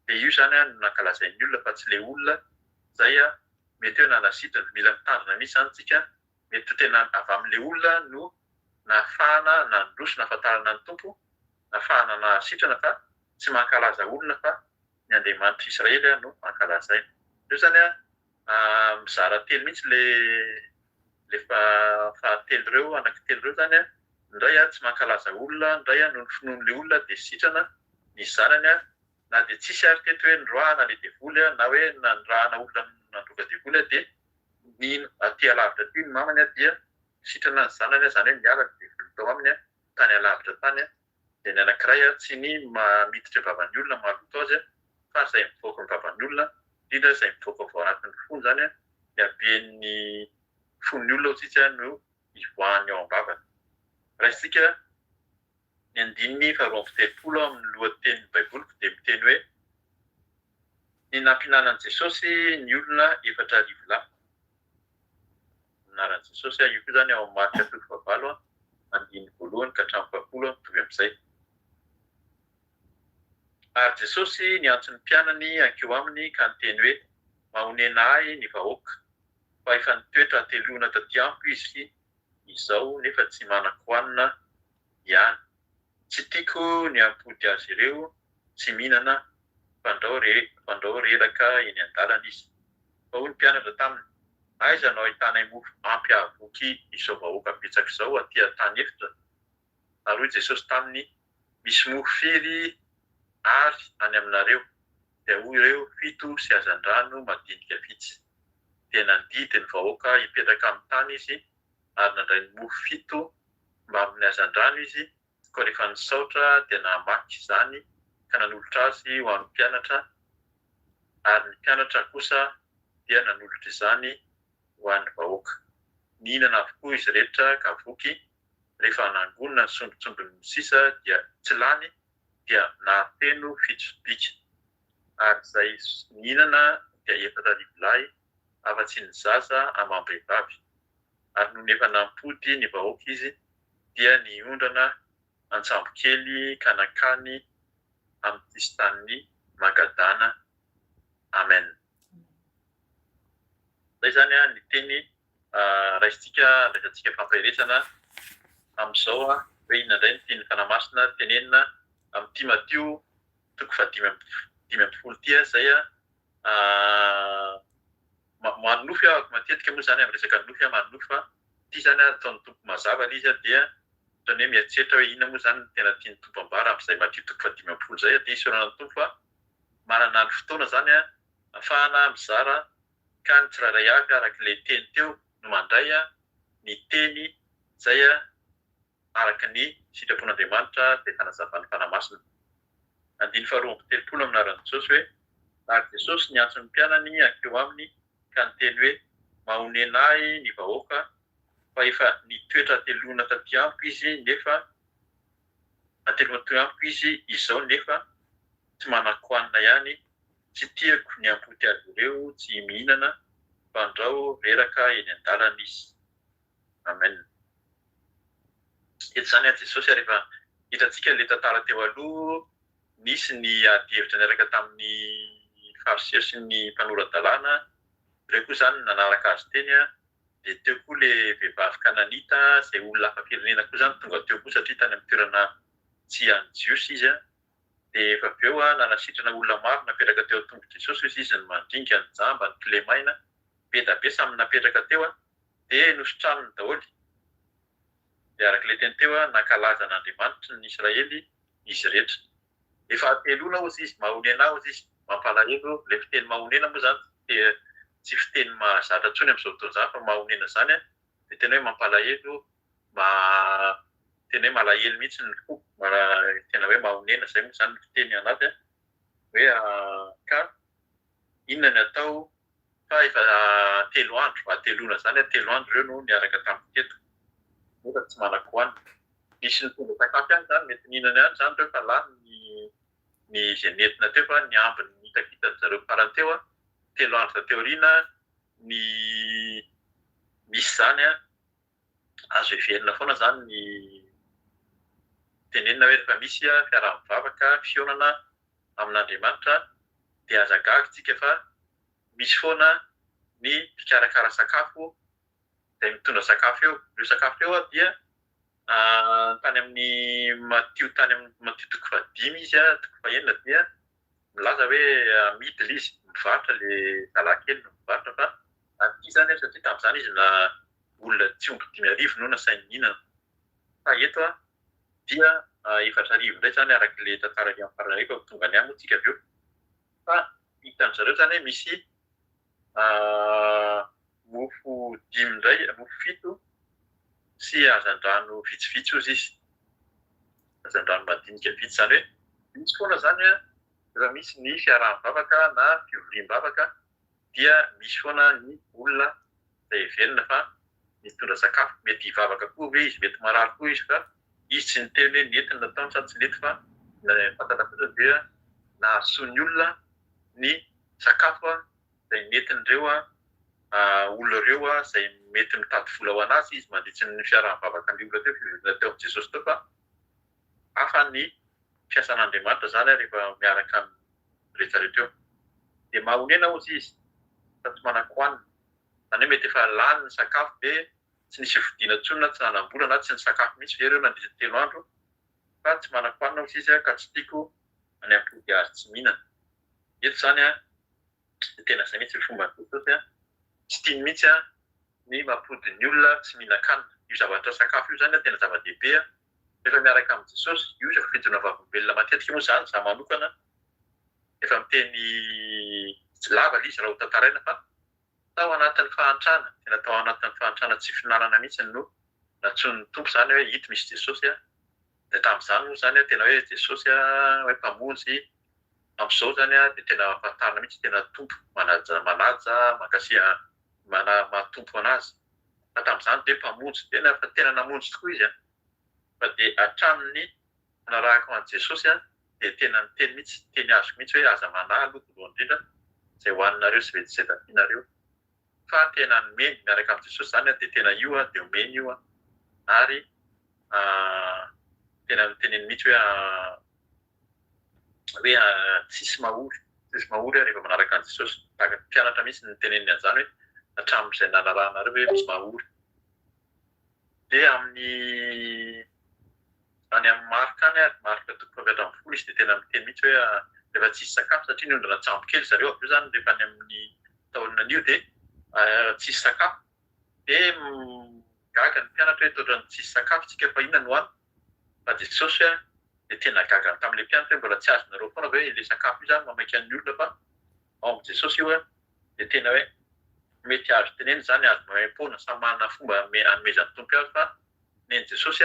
B: dia io zany no nankalazain'ny olona fa tsy ilay olona zay mety hoe nanasitrana. Mila mitandrina mihitsy zany tsika, mety tena avy amin'ilay olona no nahafahana nandroso nahafantarana ny tompo, nahafahana nasitrana fa tsy mankalaza olona fa ny Andriamanitra Israely no mankalazay. Io zany mizara telo mihitsy le fahatelo ireo, anankitelo ireo zany indray tsy mankalaza olona, indray noho ny finoan'ilay olona dia sitrana misy zanany na dia tsisy ary teto hoe nandroahana ilay devoly na hoe nandrahana olona nandroka devoly dia ny aty alavitra aty ny mamany dia sitrana ny zanany zany hoe miala devoly tao aminy tany alavitra tany. Dia ny anankiray tsy ny miditra vavan'ny olona maloto azy fa izay mivoaka ny vavan'ny olona, indrindra izay mivoaka ao anatin'ny fony zany dia haben'ny fon'ny olona ohatsika no ivoahany ao am-bavany. Raha isika ny andininy faharoa amby telopolo amin'ny lohatenin'ny baibolika dia miteny hoe ny nampihinanan'i Jesosy ny olona 4,000 lahy. Anaran'i Jesosy io koa zany ao amin'ny Marika 7:20 andininy voalohany ka hatramin'ny 10 mitovy amin'izay. Ary Jesosy niantso ny mpianany ankeo aminy ka niteny hoe mahonena ahy ny vahoaka fa efa nitoetra atelona taty amiko izy izao nefa tsy manan-kohanina ihany. Tsy tiako ny ampody azy ireo, tsy mihinana fandrao reraka eny an-dalana izy. Fa hoy ny mpianatra taminy, aiza no ahitanay mofo ampy ahavoky izao vahoaka betsaka izao aty an-tany efitra? Ary hoy Jesosy taminy, misy mofo firy ary any aminareo? Dia hoy ireo 7 sy hazan-drano madinika vitsy. Dia nandidy ny vahoaka hipetraka amin'ny tany izy ary nandray ny mofo 7 mba amin'ny hazan-drano izy. Koa rehefa nisaotra dia namaky izany ka nanolotra azy ho an'ny mpianatra, ary ny mpianatra kosa dia nanolotra izany ho an'ny vahoaka. Nihinana avokoa izy rehetra ka voky. Rehefa nangonina ny sombitsombiny sisa dia tsy lany dia nahateno fitsobika. Ary izay nihinana dia 4,000 lahy afa-tsy ny zaza amam-behivavy. Ary noho efa nampody ny vahoaka izy dia niondrana antsambo kely ka nankany amin'ny sistan'ny Magadana. Amen. Zay zany ny teny raisintsika fampiresana amin'izao hoe inona indray ny tiany fanamasina tenenina amin'ny Timotheo 5:5 zay manofy matetika moa zany amin'ny resaka nofy manofy fa ity zany ataon'ny tompo mazava izy dia toy hoe mieritreritra hoe inona moa zany tena tiany tompo ambara amin'izay Mateo 5:5 zay dia isaorana ny tompo fa manana ny fotoana zany ahafahana mizara ka ny tsirairay avy arak'ilay teny teo no mandray ny teny zay araka ny sitrapon'Andriamanitra dia fanazavan'ny fanamasina. Andiny faharoa amby telopolo amin'ny anaran'i Jesosy hoe ary Jesosy niantso ny mpianany ankeo aminy ka niteny hoe mahonena ahy ny vahoaka fa efa nitoetra telona taty amiko izy nefa atelona taty amiko izy izao nefa tsy manan-kohanina ihany. Tsy tiako ny ampody azy ireo tsy mihinana mpandrao reraka eny an-dalana izy. Amen. Eto zany Jesosy rehefa hitantsika ilay tantara teo aloha, nisy ny ady-hevitra niaraka tamin'ny fariseo sy ny mpanoran-dalàna, ireo koa zany nanaraka azy teny dia teo koa ilay vehivavy kananita izay olona hafa firenena koa zany tonga teo koa satria tany amin'ny toerana tsy any Jiosy izy dia efa avy eo nanasitrana olona maro napetraka teo tongo Jesosy izy ny mandringa ny jamba ny kilemaina be da be samy napetraka teo dia nosotranony daholo. Dia arak'ilay teny teo nankalaza n'Andriamanitra ny Israely izy rehetra. Efa atelona hozy izy, mahonena hozy izy, mampalahelo. Ilay fiteny mahonena moa zany tsy fiteny mahazatra intsony amin'izao fotoana izany fa mahonena zany dia tena hoe mampalahelo, tena hoe malahelo mihitsy ny fo, tena hoe mahonena izay moa zany ny fiteny anazy hoe ka inona ny atao fa efa telo andro, atelona zany telo andro ireo no niaraka tamin'ny teto. Nefa tsy manan-kohanina. Misy ny tonga sakafo ihany zany, mety mihinana ihany zany ireo fa lany ny izay nentina teo fa ny ambiny hitakitany zareo farany teo telo andro teo aoriana ny misy zany azo heverina foana zany ny tenenina hoe rehefa misy fiaraha-mivavaka fionana amin'Andriamanitra dia azagaga tsika fa misy foana ny fikarakara sakafo izay mitondra sakafo eo. Ireo sakafo eo dia tany amin'ny Matio toko fadimy izy toko fahenina dia milaza hoe amidy ilay izy, mivarotra ilay zalahy no mivarotra fa aty zany satria tamin'izany izy na olona tsy omby 5,000 no nasainy mihinana. Fa eto dia 4,000 indray zany arak'ilay tantara amin'ny farany araiky tonga ny amotsika avy eo. Fa hitan'zareo zany misy mofo 5 indray, mofo 7 sy hazan-drano vitsivitsy hozy izy. Hazan-drano madinika vitsy zany hoe misy foana zany rehefa misy ny fiaraha-mivavaka na fivoriam-bavaka dia misy foana ny olona izay heverina fa mitondra sakafo. Mety hivavaka koa hoe izy, mety marary koa izy fa izy tsy niteny hoe nentina nataony sady tsy nety fa fantatra fotsiny dia nahasoa ny olona ny sakafo izay nentin'ireo olona ireo izay mety mitady vola ho anazy izy mandritsy ny fiaraha-mivavaka ny olona teo fiverina teo amin'ny Jesosy teo fa hafa ny fiasan'Andriamanitra zany rehefa miaraka amin'ny rehetrarehetra eo. Dia mahonena hozy izy fa tsy manan-kohanina. Zany hoe mety efa lany ny sakafo dia tsy nisy vidiana intsony na tsy nanam-bola na tsy ny sakafo mihitsy ve ireo nandritra telo andro fa tsy manan-kohanina hozy izy ka tsy tiako any ampody azy tsy mihinana. Eto zany tena izay mihitsy fomba Jesosy tsy tiany mihitsy ny mampody ny olona tsy mihinan-kanina. Io zavatra sakafo io zany tena zava-dehibe rehefa miaraka amin'ny Jesosy. Io rehefa fidina vavolombelona matetika moa zany za manokana efa miteny lava izy raha ho tantaraina fa tao anatin'ny fahantrana, tena tao anatin'ny fahantrana tsy finanana mihitsy no natsoin'ny tompo zany hoe hito misy Jesosy dia tamin'izany moa zany tena hoe Jesosy hoe mpamonjy amin'izao zany dia tena ahafantarana mihitsy tena tompo manaja makasy mahatompo anazy. Fa tamin'izany dia mpamonjy tena namonjy tokoa izy fa dia hatramin'ny nanarahako an'i Jesosy dia tena niteny mihitsy, teny azoko mihitsy hoe aza manalo voalohany indrindra izay hoaninareo sy vetivetafinareo. Fa tena nomeny miaraka amin'ny Jesosy zany dia tena io dia omeny io ary tena niteneny mihitsy hoe tsisy mahory rehefa manaraka an'i Jesosy. Tahaka mpianatra mihitsy niteneniny an'izany hoe hatramin'izay nanarahanareo hoe misy mahory. Dia any amin'ny Marika Marika 7:10 izy dia tena miteny mihitsy hoe rehefa tsisy sakafo satria niondrana tsambo kely zareo avy eo zany rehefa any amin'ny taonina an'io dia tsisy sakafo dia gaga ny mpianatra hoe toa ohatran'ny tsisy sakafo tsika fa inona no hoany. Fa Jesosy dia tena gaga tamin'ilay mpianatra hoe mbola tsy azonareo foana hoe ilay sakafo io zany mamaika ny olona fa ao amin'ny Jesosy io dia tena hoe mety azo teneny zany azo maimpoana samy manana fomba hanomezan'ny tompo azy fa neny Jesosy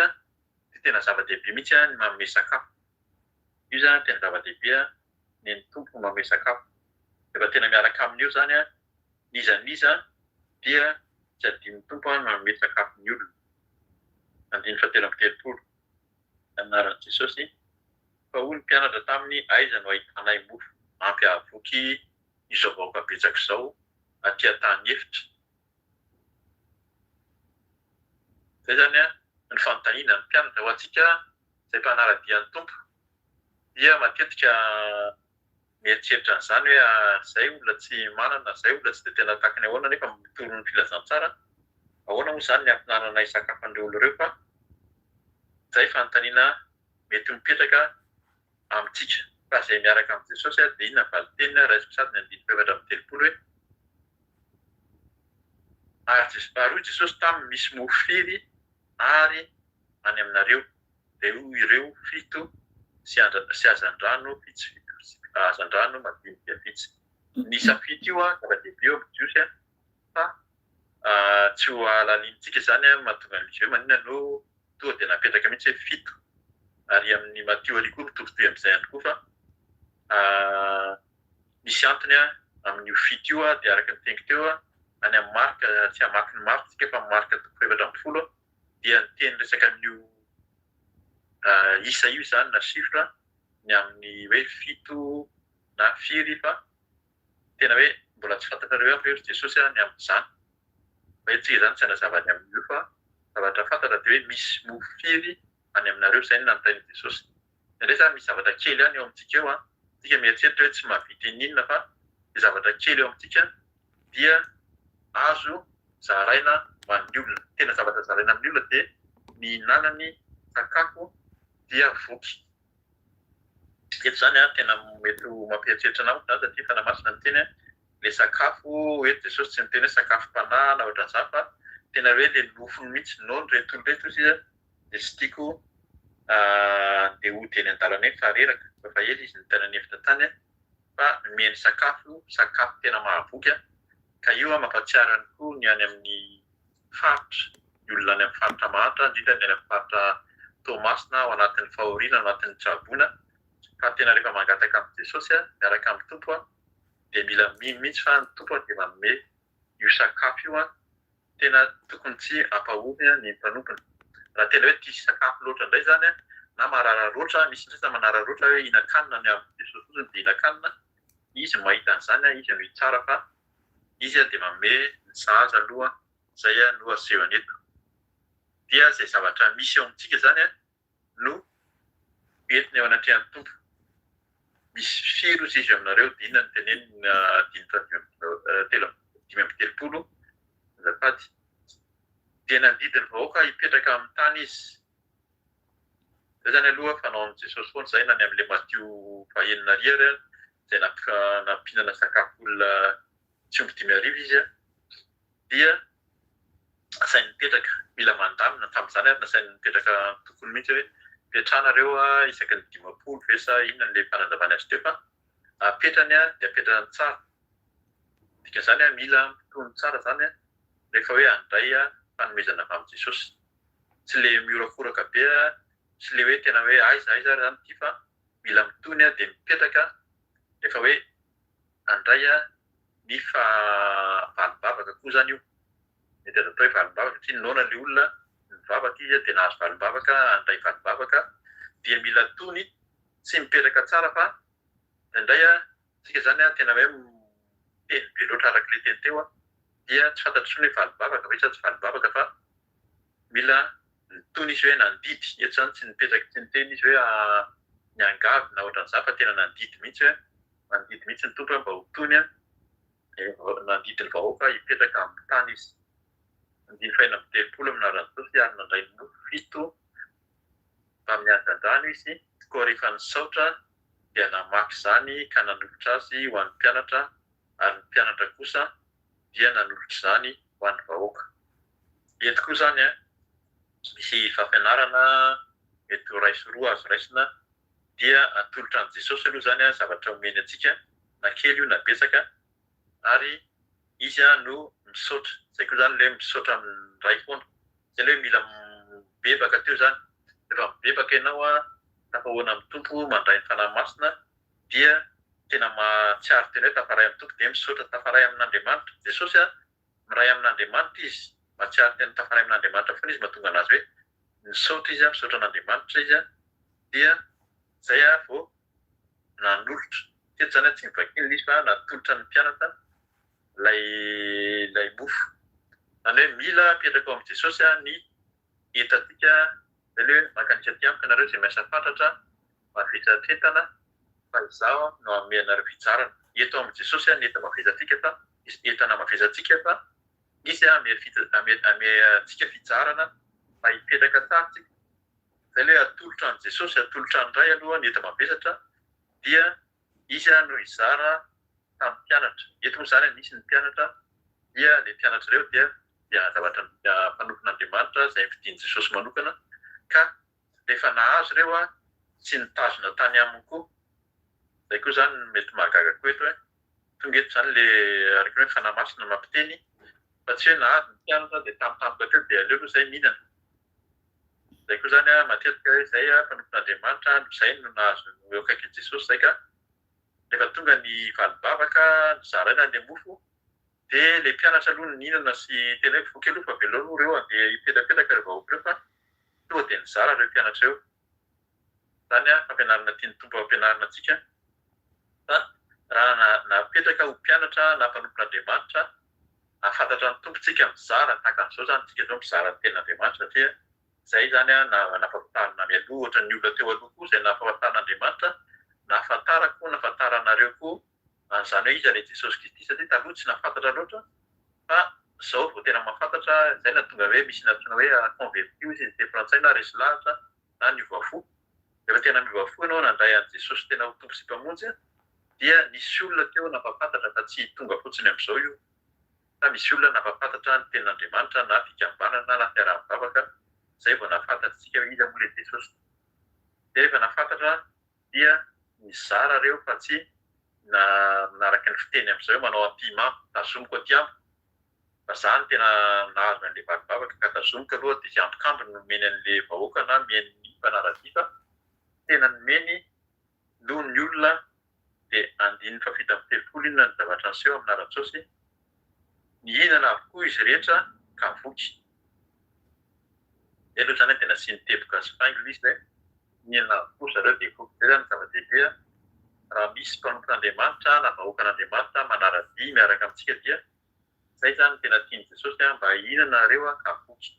B: dia tena zava-dehibe mihitsy ny manome sakafo. Io zany tena zava-dehibe neny tompo manome sakafo. Rehefa tena miaraka amin'io zany n'iza dia tsy adin'ny tompo manome sakafo ny olona. Andiny 17 anaran'i Jesosy fa hoy ny mpianatra taminy aiza no ahitanay mofo ampy ahavoky izao vahoaka betsaka izao aty an-tany efitra. Zay zany ny fanontaniana ny mpianatra ho antsika izay mpanaradian'ny tompo dia matetika mieritreritra an'izany hoe izay olona tsy manana, izay olona tsy dia tena takany ahoana nefa mitoro ny filazantsara, ahoana moa izany ny ampinanana hisakafo an'ireo olona ireo fa izay fanontaniana mety mipetraka amintsika. Fa izay miaraka amin'ny Jesosy dia inona valitenina raisiko sady ny andiny efatra amby telopolo hoe ary Jesosy taminy misy mofiry ary any aminareo dia ireo fito sy azan-drano azan-drano madinika vitsy. Ny isa fito io zava-dehibe eo amin'ny Jiosy fa tsy ho alaliantsika izany mahatonga an'izy io maninona no tonga dia napetraka mihitsy hoe fito. Ary amin'ny Mateo ary koa mitovitovy amin'izay ihany koa fa misy antony amin'io fito io dia araka ny teniko teo any amin'ny marika tsy hamaky ny marika tsika fa marika 7:10 dia ny teny resaka amin'io isa io izany na sifra ny amin'ny hoe fito na firy fa tena hoe mbola tsy fantatrareo hoe Jesosy ny amin'izany. Fa etsika izany tsy hanazavany amin'io fa zavatra fantatra dia hoe misy mofiry any aminareo izay no nanontany Jesosy. Indray misy zavatra kely ihany eo amintsika eo tsika mieritreritra hoe tsy mahavita inona fa ny zavatra kely eo amintsika dia azo zaraina ho an'ny olona. Tena zavatra zaraina amin'ny olona dia mihinanany sakafo dia voky. Eto izany tena mety mampieritreritra anao za satria fanamasina ny teny ilay sakafo hoe Jesosy tsy niteny hoe sakafom-panahy na ohatran'izany fa tena hoe ilay nofony mihitsy no ny retolo reto izy dia tsy tiako dia hody eny an-dalana eny fa reraka fa ela izy ny tena nefitra tany fa meny sakafo tena mahavoky ka io mampatsiaro ihany koa ny any amin'ny faritra ny olona any amin'ny faritra mahantra indrindra ny any amin'ny faritra Tomasina ao anatin'ny fahoriana ao anatin'ny tsaboana fa tena rehefa mangataka amin'ny Jesosy miaraka amin'ny tompo dia mila mino mihitsy fa ny tompo dia manome io sakafo io tena tokony tsy ampahory ny mpanompony. Raha tena hoe tia sakafo loatra indray zany na marara loatra, misy ndray manara loatra hoe hinan-kanina ny amin'ny Jesosy fotsiny dia hinan-kanina, izy mahita an'izany izy no tsara fa izy dia manome ny zaza aloha izay no asehony eto. Dia izay zavatra misy eo amintsika zany no entiny ao anatrehan'ny tompo. Misy firy ozy izy aminareo dia inona ny tenenina 5:10 azafady. Dia nandidiny vahoaka hipetraka amin'ny tany izy. Izay zany aloha fanaon'i Jesosy foana izay na ny amin'ilay Mateo 21 izay nampihinana sakafo olona tsy omby 5 izy dia asainy nipetraka mila mandamina tamin'izany nasainy nipetraka tokony mihitsy hoe petrahana isaky ny 50 vesa inona n'ilay fanandavany azy teo fa apetrany dia apetrany tsara. Dikan'izany mila mitony tsara zany rehefa hoe handray fanomezana avy amin'i Jesosy. Tsy ilay miorakoraka be, tsy ilay hoe tena hoe aiza zany ity fa mila mitony dia mipetraka rehefa hoe handray ny valom-bavaka koa zany io. Mety azo atao hoe valom-bavaka satria noana ilay olona mivavaka izy dia nahazo valom-bavaka handray valom-bavaka dia mila tony tsy mipetraka tsara fa indray tsika zany tena hoe teny be loatra arak'ilay teny teo dia tsy fantatro hoe valom-bavaka fa tsy valom-bavaka fa mila nitony izy hoe nandidy. Eto zany tsy nipetraka tsy niteny izy hoe niangavy na ohatran'izany fa tena nandidy mihitsy mandidy mihitsy ny tompo mba ho tony nandidy ny vahoaka hipetraka amin'ny tany izy. 5:10 amin'arany Jesosy ary nandray ny mofo fito tamin'ny hazan-drano izy koa rehefa nisaotra dia namaky izany ka nanolotra azy ho an'ny mpianatra ary ny mpianatra kosa dia nanolotra izany ho an'ny vahoaka. Eto koa zany misy fampianarana mety ho ray sy roa azo raisina dia atolotra an'i Jesosy aloha zany zavatra omeny antsika na kely io na betsaka ary izy no misaotra. Izay koa zany ilay misaotra amin'ny ray foana. Izay ilay mila mibebaka teo zany. Rehefa mibebaka ianao tafahoana amin'ny tompo mandray ny fanahy masina dia tena mahatsiaro tena hoe tafaray amin'ny tompo dia misaotra tafaray amin'Andriamanitra. Jesosy miray amin'Andriamanitra izy, mahatsiaro tena tafaray amin'Andriamanitra foana izy mahatonga anazy hoe misaotra izy misaotra an'Andriamanitra izy dia izay vao nanolotra. Teto zany tsy mivakilina izy fa natolotra ny mpianatra ilay mofo. Zany hoe mila apetraka ao amin'ny Jesosy ny entatsika zay hoe makanisy aty amiko ianareo izay miasa fantatra mavetsatretana fa izaho no hanome anareo fitsarana. Eto amin'ny Jesosy ny enta mavezatsika fa entana mavezatsika fa izy ame antsika fitsarana mba hipetraka tsara. Zay hoe atolotra an' Jesosy, atolotra andray aloha ny enta mavezatra dia izy no izara tamin'ny mpianatra. Eto moa izany nisy ny mpianatra dia ny mpianatra ireo dia zavatra mpanompon'Andriamanitra izay vidian'i Jesosy manokana ka rehefa nahazo ireo sy nitazona tany aminy koa. Zay koa zany mety mahagaga koa eto hoe tonga eto zany le araka hoe fanahy-masina mampiteny fa tsy hoe nahazo ny mpianatra dia tampotampoka teo dia aleo aloha izay mihinana. Zay koa zany matetika hoe izay mpanompon'Andriamanitra izay no nahazo eo akaikin'i Jesosy zay ka rehefa tonga ny valibavaka nizaraina ilay mofo dia ilay mpianatra aloha nihinana sy tena hoe voky aloha fa velao aloha ireo andeha hipetrapetraka ireo vahoaka ireo fa tonga dia nizara ireo mpianatra eo. Zany fampianarana tiany tompo ampianarana antsika fa raha napetraka ho mpianatra na mpanompon'Andriamanitra ahafantatra ny tompontsika mizara tahaka an'izao zany tsika zao mizara ny ten'Andriamanitra satria izay zany nafahafantarana mialoha ohatra ny olona teo aloha koa izay nafahafantaran'Andriamanitra nahafantaranareo koa an'izany hoe iza ilay Jesosy Kristy satria taloha tsy nafantatra loatra fa izao vao tena mahafantatra. Izay na tonga hoe misy natona hoe converti izy teny frantsay na resy lahatra na niova fo. Rehefa tena miova fo ianao nandray an'i Jesosy tena ho tompo sy mpamonjy dia nisy olona teo nampahafantatra fa tsy tonga fotsiny amin'izao io fa misy olona nampahafantatra ny ten'Andriamanitra na fikambanana na fiaraha-mivavaka izay vao nahafantatritsika hoe iza moa ilay Jesosy. Dia rehefa nahafantatra dia nizara ireo fa tsy manaraka ny fiteny amin'izao hoe manao ampimamy tazomiko aty amiko fa zany tena nahazo an'ilay valibavaka ka tazomiko aloha dia izay antokambo no nomeny an'ilay vahoaka na meny mpanaradia fa tena nomeny noho ny olona dia andiny fa fito amby telopolo inona ny zavatra niseho aminaran-Jesosy nihinana avokoa izy rehetra ka voky. Aloha zany dia nasiany teboka sy faingina izy hoe nihinana avokoa zareo dia voky. Zay zany zava-dehibe raha misy mpanompon'Andriamanitra na vahoakan'Andriamanitra manaradia miaraka amintsika dia zay zany tena tiany Jesosy mba hihinana ireo ka voky.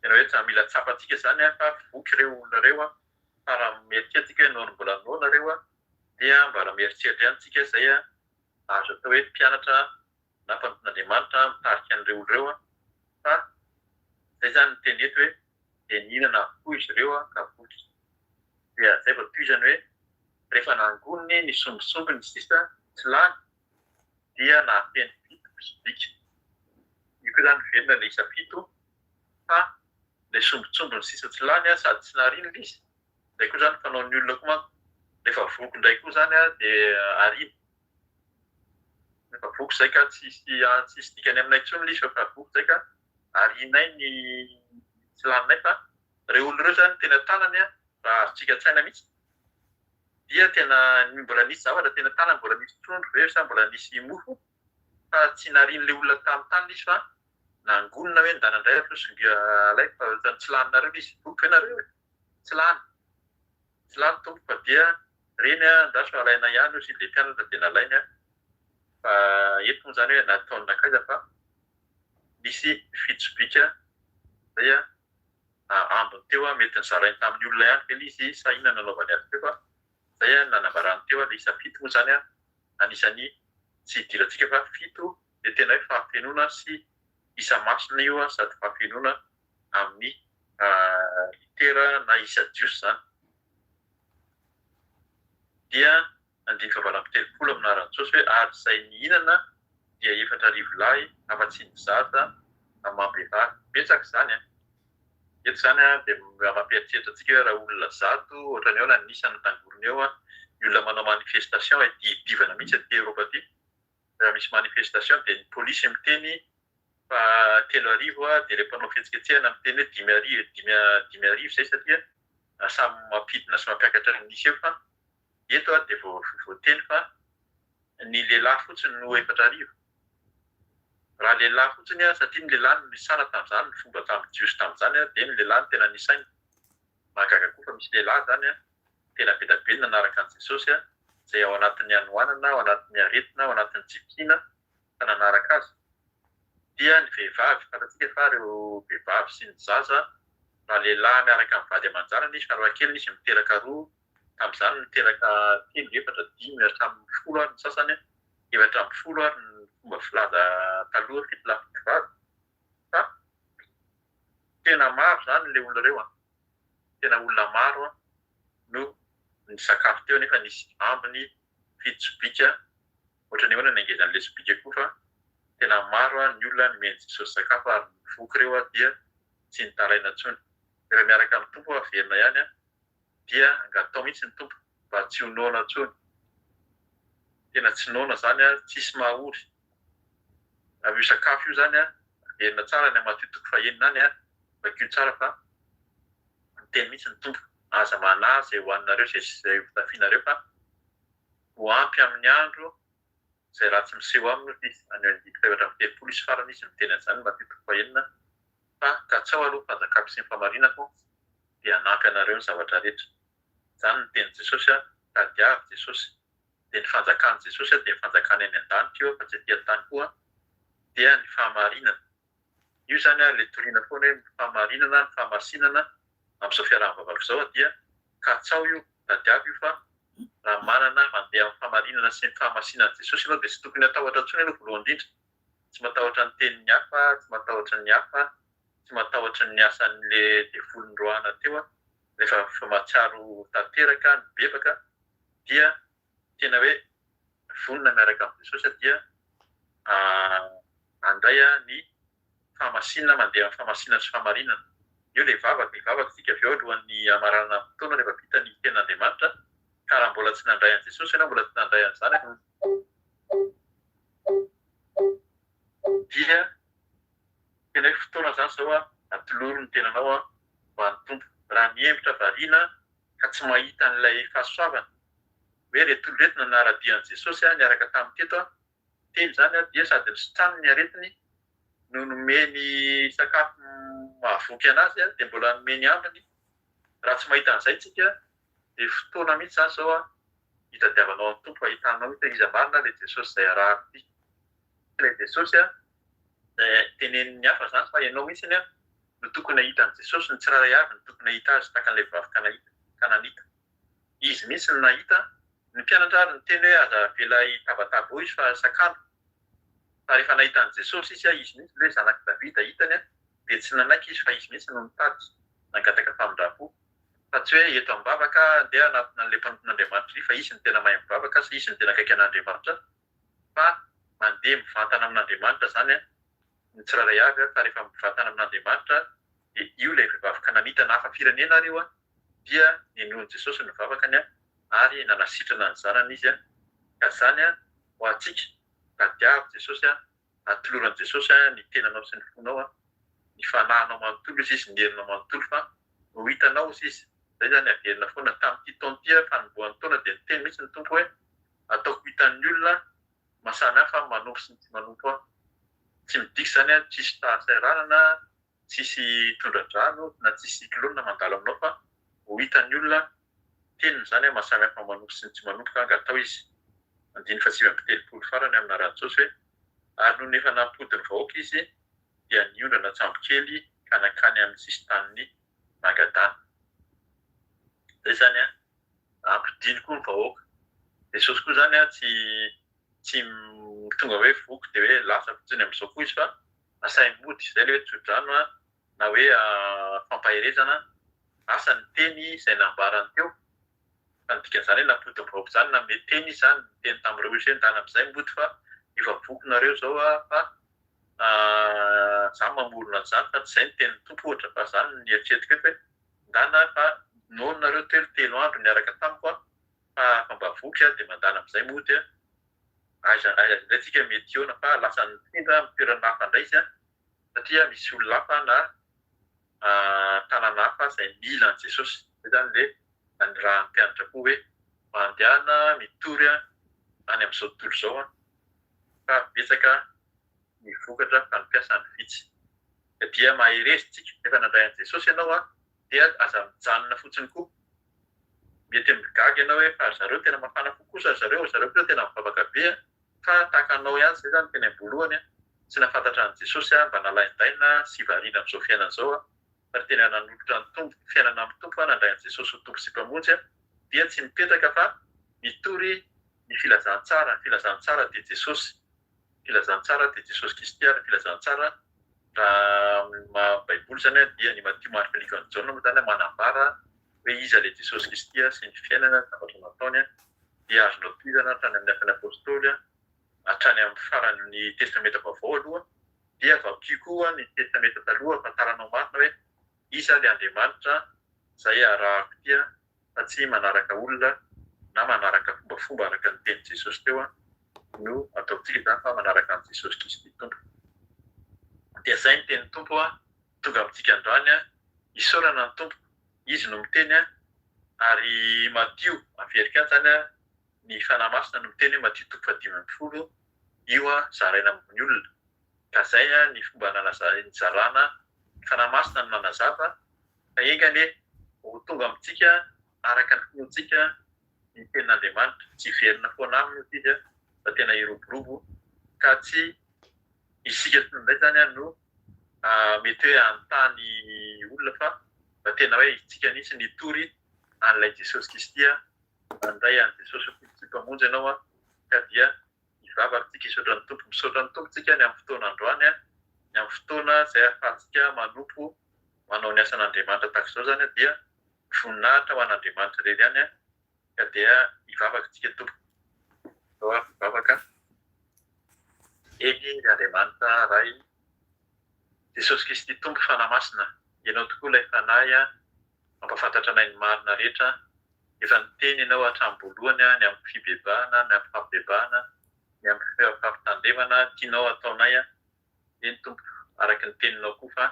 B: Tena hoe tsy mila tsapantsika zany fa voky ireo olona ireo fa raha mieritreretika hoe nono mbola noana ireo dia mba raha mieritreritra antsika izay azo atao hoe mpianatra na mpanompon'Andriamanitra mitarika an'ireo olona ireo fa zay zany ny teny eto hoe dia nihinana avokoa izy ireo ka voky. Dia zay vao toizany hoe rehefa nangoniny ny sombisombiny sisa tsy lany dia nahateny fito bisibika. Io koa zany velona ilay isa fito fa ilay sombitsombiny sisa tsy lany sady tsy nahariana ilay izy. Zay koa zany fanaon'ny olona koa manko rehefa voky indray koa zany dia ariana. Rehefa voky izay ka tsisy dikany aminay intsony ilay izy fa voky izay ka arianay ny tsy laninay fa ireo olona ireo zany tena tanany raha azontsika tsaina mihitsy dia tena mbola nisy zavatra tena tanany mbola nisy trondro ve sa mbola nisy mofo fa tsy naharian'ilay olona tamin'ny tany izy fa nangonina hoe ndanandray atosongia alay fa tsy laninareo izy voky hoe nareo tsy lany tompo fa dia reny andraso alaina ihany izy ilay mpianatra dia nalainy fa eto moa zany hoe nataon'akaiza fa nisy fitsobika zay ambiny teo mety nizarainy tamin'ny olona ihany ve izy sa inona nanaovany azy teo fa zay nanambarany teo ilay isa fito moa zany anisany tsy hidirantsika fa fito dia tena hoe fahafenoana sy isa masina io sady fahafenoana amin'ny litera na isa jiosy zany. Dia andiny fahavalo amby telopolo aminaran-Jesosy hoe ary izay nihinana dia 4,000 lahy afa-tsy nizata amam-behivavy betsaka izany eto zany dia mampieritreritra antsika hoe raha olona zato ohatrany eo na nisy notangorony eo ny olona manao manifestation divana mihitsy aty Eropa aty. Raha misy manifestation dia ny polisy miteny fa 3,000 dia ilay mpanao fihetsiketsehana miteny hoe 5,000 zay satria samy mampidina sy mampiakatra ny nisy eo fa eto dia voateny fa ny lehilahy fotsiny no 4,000. Raha lehilahy fotsiny satria ny lehilahy no nisana tamin'izany ny fomba tamin'ny jiosy tamin'izany dia ny lehilahy no tena nisaina. Mahagaga koa fa misy lehilahy zany tena be da be nanaraka an'i Jesosy izay ao anatin'ny anoanana, ao anatin'ny aretina, ao anatin'ny tsipiana fa nanaraka azy dia ny vehivavy. Fantatsika fa ireo vehivavy sy ny zaza raha lehilahy miaraka amin'ny vady aman-janany izy, fa raha kely izy miteraka roa, tamin'izany miteraka 3, 4, 5 hatramin'ny 10 ary ny sasany, 7 ary ny fomba filaza taloha fito lafy vavy. Fa tena maro zany le olona reo, tena olona maro no ny sakafo teo nefa nisy ambiny fitsobika ohatrany ahoana ny angezan'ilay sobika koa, fa tena maro ny olona ny meny Jesosy sakafo ary mivoky reo dia tsy nitaraina intsony. Rehefa miaraka amin'ny tompo averina ihany dia angatao mihitsy ny tompo mba tsy ho noana intsony. Tena tsy noana zany tsisy mahaory. Io sakafo io zany averina tsara ny amatotoko fahenina any bakeo tsara fa miteny mihitsy ny tompo aza mana izay hoaninareo izay hotafianareo fa ho ampy amin'ny andro izay raha tsy miseho aminy izy. Any andika 7:30 isy farany izy miteny an'izany matotoko fahenina fa katsao aloha fanjakako sy ny famarinako dia hanampy anareo ny zavatra rehetra. Izany ny teny Jesosy tadiavy Jesosy. Dia ny fanjakany Jesosy dia ny fanjakany any an-danitra io fa tsy aty an-tany koa dia ny fahamarinana. Io zany ilay toriana foana hoe ny fahamarinana, ny fahamasinana amin'izao fiaraha-vavaka izao dia katsao io tadiavy io fa raha manana mandeha amin'ny fahamarinana sy ny fahamasinana Jesosy ianao dia tsy tokony atahotra intsony ianao voalohany indrindra. Tsy matahotra ny tenin'ny hafa, tsy matahotra ny hafa, tsy matahotra ny asan'ilay devolon-droana teo rehefa mahatsiaro tanteraka ny bebaka dia tena hoe vonona miaraka amin'ny Jesosy dia andray ny fahamasinana mandeha amin'ny fahamasinana sy fahamarinana. Io ilay vavaka tsika avy eo alohan'ny hamaranana amin'ny fotoana rehefa vita ny ten'Andriamanitra ka raha mbola tsy nandray an'i Jesosy ianao, mbola tsy nandray an'izany dia tena hoe fotoana zany izao atoloro ny tenanao ho an'ny tompo. Raha mihembotra variana ka tsy mahita an'ilay fahasoavana hoe reto retina naradian'i Jesosy niaraka tamin'ny teto teny zany dia sady ny sitrany ny aretiny no nomeny sakafo mahavoky anazy dia mbola nomeny ambiny. Raha tsy mahita an'izay tsika dia fotoana mihitsy zany izao hitadiavanao amin'ny tompo, ahitanao mihitsy iza marina ilay Jesosy izay arahako ity. Ilay Jesosy tenenin'ny hafa zany fa ianao mihitsy no tokony ahita an'i Jesosy, ny tsirairay avy no tokony ahita azy takan'ilay vavy Kananita. Izy mihitsy no nahita. Ny mpianatra ary niteny hoe aza avela hitabataba eo izy fa sakano. Fa rehefa nahita an'i Jesosy izy mihitsy ilay zanak'i Davida hitany dia tsy nanaiky izy fa izy mihitsy no nitady nangataka famindrapo. Fa tsy hoe eto am-bavaka andeha anatina an'ilay mpanompon'Andriamanitra fa izy ny tena mahay mivavaka sy izy ny tena akaiky an'Andriamanitra fa mandeha mivantana amin'Andriamanitra zany ny tsirairay avy. Fa rehefa mivantana amin'Andriamanitra dia io ilay vehivavy Kananita na hafa firenena ary io dia nenoin'i Jesosy ny vavakany ary nanasitrana ny zanany izy ka zany ho antsika tadiavy Jesosy atoloran'i Jesosy ny tenanao sy ny fonao, ny fanahinao manontolo izy ny herinao manontolo fa ho hitanao izy. Zay zany averina foana tamin'ity taona ity fanombohan'ny taona dia niteny mihitsy ny tompo hoe ataoko hitan'ny olona mahasamy hafa manompo sy ny tsy manompo tsy midika zany tsisy tahasairanana, tsisy tondra-drano na tsisy kilonina mandalo aminao fa ho hitan'ny olona teniny zany mahasamy hafa manompo sy ny tsy manompo ka angatao izy. 9:30 farany amina raha-Jesosy hoe ary noho nefa nampody ny vahoaka izy dia niondrana tsambokely ka nakany amin'ny sisin-tanin'ny Magadana. Zay zany ampidiny koa ny vahoaka. Jesosy koa zany tsy tonga hoe voky dia hoe lasa fotsiny amin'izao koa izy fa asay mody. Zay ilay hoe tsodrano na hoe fampaherezana asa ny teny izay nambarany teo. Fa ny dikan'izany hoe nampody ny vahoaka zany nanome teny izy zany teny tamin'ireo izy hoe ndana amin'izay mody fa efa voky nareo zao fa zany mamorona an'izany fa tsy izay ny tenin'ny tompo ohatra fa zany ny eritreretiko eto hoe ndana fa nono nareo telo andro niaraka tamiko fa mba voky dia mandana amin'izay mody zay tsika mety eona fa lasa nifindra amin'ny toerana hafa indray izy satria misy olona hafa na tanàna hafa izay mila an'i Jesosy. Zay zany le ny raha ny mpianatra koa hoe mandehana mitory any amin'izao tontolo izao fa betsaka ny vokatra fa ny mpiasa ny vitsy. Dia maherezy tsika rehefa nandray an'i Jesosy ianao dia aza mijanona fotsiny koa mety migaga ianao hoe fa zareo tena mafana kokosa zareo koa tena mivavaka be fa tahaka anao ihany zay zany tena voalohany tsy nafantatra an' Jesosy mba nalain-taina sy variana amin'izao fiainana zao fa tena nanolotra ny tompo fiainana amin'ny tompo nandray an' Jesosy ho tompo sy mpamonjy dia tsy mipetraka fa mitory ny filazantsara dia Jesosy filazantsara dia Jesosy Kristy ary filazantsara raha baiboly zany dia ny Matthieu, Marc, Luc, Jean moa zany manambara hoe iza le Jesosy Kristy sy ny fiainana zavatra nataony dia azonao tohizana hatrany amin'ny afin'ny apôstôly hatrany amin'ny faran'ny testamenta vaovao aloha dia vakoa koa ny testamenta taloha afantaranao marina hoe iza le Andriamanitra izay arahako tia fa tsy manaraka olona na manaraka fombafomba araka ny teny Jesosy teo no ataontsika zany fa manaraka an' Jesosy Kristy tompo. Dia zay ny teny tompo tonga amintsika androany isaorana ny tompo izy no miteny ary Matthieu Amerika zany ny fanahy masina no miteny Matthieu 5:10 io zaraina amin'ny olona ka zay ny fomba nanazarany zarana fanahy masina no nanazava fa engany ho tonga amintsika araka ny finoantsika ny tenin'Andriamanitra tsy verina foana aminy izy fa tena iroborobo ka tsy isika tondray zany no mety hoe antany olona fa tena hoe isika nisy nitory an'ilay Jesosy Kristy andray an' Jesosy sy mpamonjy ianao ka dia ivavakantsika isaotra ny tompo misaotra ny tompo tsika ny amin'ny fotoana androany ny amin'ny fotoana izay ahafahantsika manompo manao ny asan'Andriamanitra tahaka izao zany dia voninahitra ho an'Andriamanitra irery ihany ka dia ivavakantsika tompo ivavaka eny Andriamanitra ray Jesosy Kristy tompo fanahy masina ianao tokoa ilay fanahy mampafantatra anay ny marina rehetra efa niteny ianao hatramin'ny voalohany ny amin'ny fibebahana ny amin'ny fampibebahana ny amin'ny fampitandremana tianao ataonay eny tompo araka ny teninao koa fa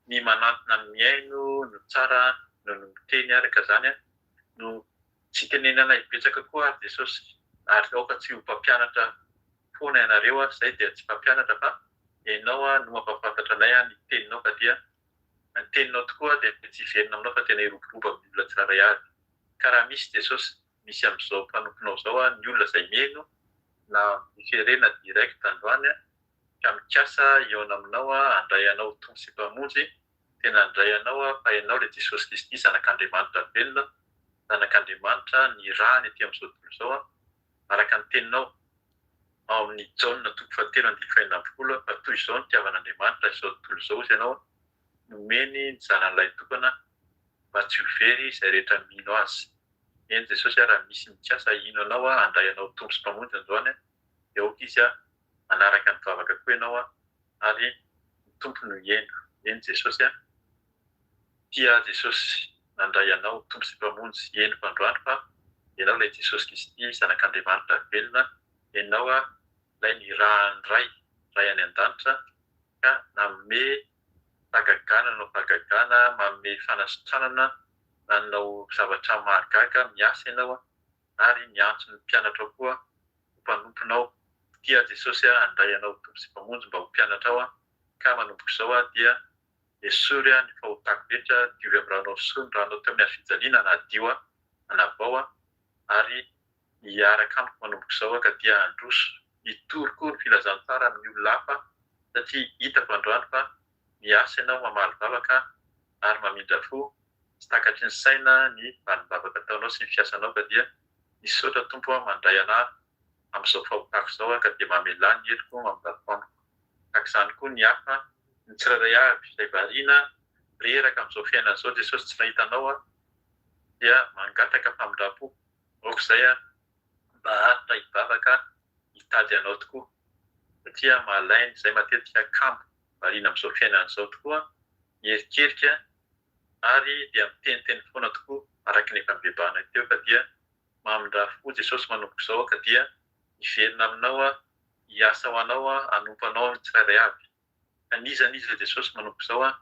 B: ny manantona ny miaino no tsara no miteny araka zany no tsy tenenanay betsaka koa ary Jesosy ary aoka tsy ho mpampianatra foana ianareo zay dia tsy mpampianatra fa ianao no mampafantatra anay ny teninao ka dia ny teninao tokoa dia tsy verina aminao fa tena iroborobo amin'ny olona tsiraray avy ka raha misy Jesosy misy amin'izao mpanomponao zao ny olona izay miaino na miferena direct androany ka mikasa eo aminao andray anao tompo sy mpamonjy tena andray anao fa ianao le Jesosy Kristy zanak'Andriamanitra velona zanak'Andriamanitra ny rahany aty amin'izao tontolo izao araka ny teninao ao amin'ny Jaona 7:20 fa toy izao ny tiavan'Andriamanitra izao tontolo izao izy ianao nomeny ny zanan'ilay tokana mba tsy ho very izay rehetra mino azy eny Jesosy raha misy mikasa ino anao andray anao tompo sy mpamonjy androany dia oka izy manaraka ny vavaka koa ianao ary ny tompo no hiaino eny Jesosy tia Jesosy nandray anao tompo sy mpamonjy henoko androany fa ianao ilay Jesosy Kristy zanak'Andriamanitra velona ianao ilay ny ray any an-danitra ka nanome fahagagana nanao fahagagana manome fanasitranana nanao zavatra mahagaga miasa ianao ary miantso ny mpianatra koa ho mpanomponao tia Jesosy andray anao tompo sy mpamonjy mba ho mpianatra ao ka manomboka izao dia esory ny fahotako rehetra diovy amin'ny ranao soa ny ranao teo amin'ny hazofijaliana na dio anavao ary hiaraka amiko manomboka izao ka dia androso hitory koa ny filazantsara amin'ny olona hafa satria hitako androany fa miasa ianao mamaly vavaka ary mamindra fo tsy takatry ny saina ny valim-bavaka ataonao sy ny fiasanao ka dia misaotra tompo mandray anahy amin'izao fahotako izao ka dia mamelany heloko mamindafo amiko taka izany koa ny hafa ny tsiraray avy izay variana reraka amin'izao fiainana izao Jesosy tsy nahitanao dia mangataka famindrapo aok'izay mba haritra hivavaka hitady anao tokoa satria malainy izay matetika kambo variana amin'izao fiainana izao tokoa hierikerika ary dia miteniteny foana tokoa araka ny efa nibebahana teo ka dia mamindra fo Jesosy manomboka izao ka dia hiverina aminao hiasa ho anao hanompo anao ny tsirairay avy anizan'izy Jesosy manomboka izao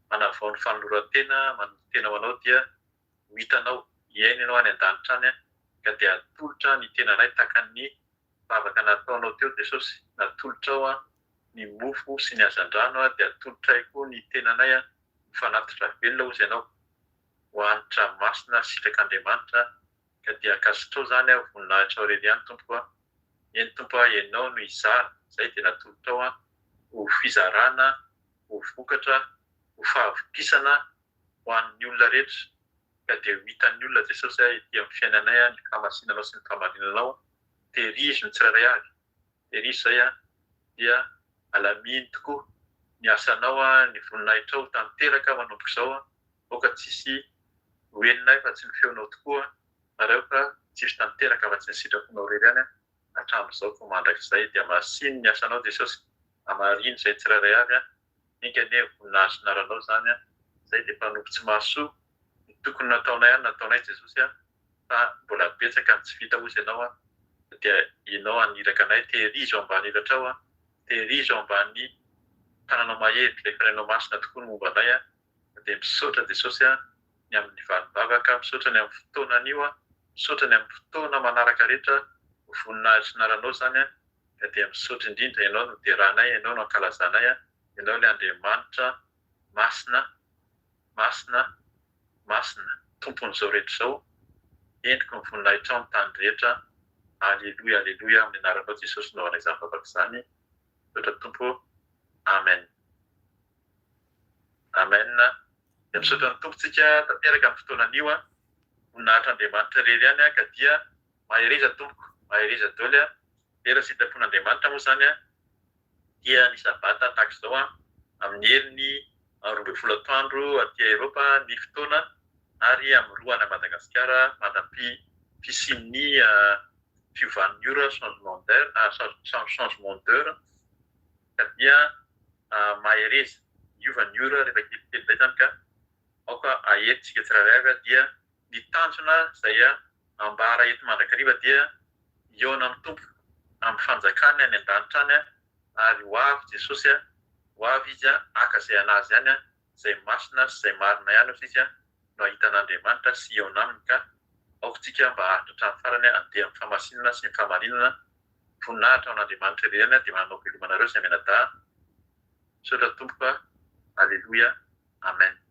B: manavao ny fanoloran-tena manompo tena ho anao dia ho hitanao hiaina ianao any an-danitra any ka dia atolotra ny tenanay tahaka ny vavaka nataonao teo Jesosy natolotra ao ny mofo sy ny hazandrano dia atolotra koa ny tenanay mifanatitra velona ozy ianao ho hanitra masina sitrak'Andriamanitra ka dia kasitro zany a voninahitra aurely ihany tompoko a eny tompo a ianao no izara zay dia natolo tao a ho fizarana ho vokatra ho fahavokisana ho an'ny olona rehetra ka dia ho hitan'ny olona Jesosy a ety amin'ny fiainanay a ny fahamasinanao sy ny fahamarinanao tehirizo ny tsirairay avy tehirizo zay a dia alaminy tokoa ny asanao a ny voninahitra ao tanteraka manomboka izao a oka tsisy hoeninay fa tsy ny feonao tokoa areoka tsisy tanteraka fa tsy ny sitraponao rery any a hatramin'izao ko mandrakizay dia masiny ny asanao Jesosy amariny zay tsirairay avy a ninkane voninahitra naranao zany a zay dia mpanompo tsy mahasoa ny tokony nataonay any nataonay Jesosy a fa mbola betsaka ny tsy vita ozy ianao a dia ianao aniraka anay tehirizo ambany ilatra ao a tehirizo ambany tananao mahery ilay fanainao masina tokoa ny momba anay a dia misaotra Jesosy a ny amin'ny valibavaka misaotra ny amin'ny fotoana anio a misaotra ny amin'ny fotoana manaraka rehetra voninahitra naranao zany a dia misaotra indrindra ianao no deranay ianao no ankalazanay a ianao ilay Andriamanitra masina masina masina tompon'izao rehetra izao endriko ny voninahitra ao amin'ny tany rehetra aleloia aleloia amin'ny anaranao Jesosy no anay izany vavaka izany misaotra tompo amen amen dia misaotra ny tompontsika tanteraka amin'ny fotoana anio a voninahitra Andriamanitra rery ihany a ka dia mahereza tompoko mahereza daoly a lera sitrapon'Andriamanitra moa zany a dia ny sabata tahaka izao a amin'ny heriny 12 aty Eropa ny fotoana ary amin'ny 2 any Madagasikara mandrampy fisian'ny fiovan'ny ora changement d'heure ka dia mahereza iovan'ny ora rehefa kelikely zay zany ka aoka aheritsika tsirairay avy a dia ny tanjona zay a ambara eto mandrakariva dia iona amin'ny tompo amin'ny fanjakany any an-danitra any a ary ho avy Jesosy a ho avy izy a aka zay anazy ihany a zay masina sy zay marina ihany ozy izy a no ahitan'Andriamanitra sy iona aminy ka aokontsika mba haritra hatramin'ny farany andeha amin'ny fahamasinana sy ny fahamarinana voninahitra ao an'Andriamanitra irery ihany a dia manao velomanareo izay menada misaotra tompoko a aleloia amen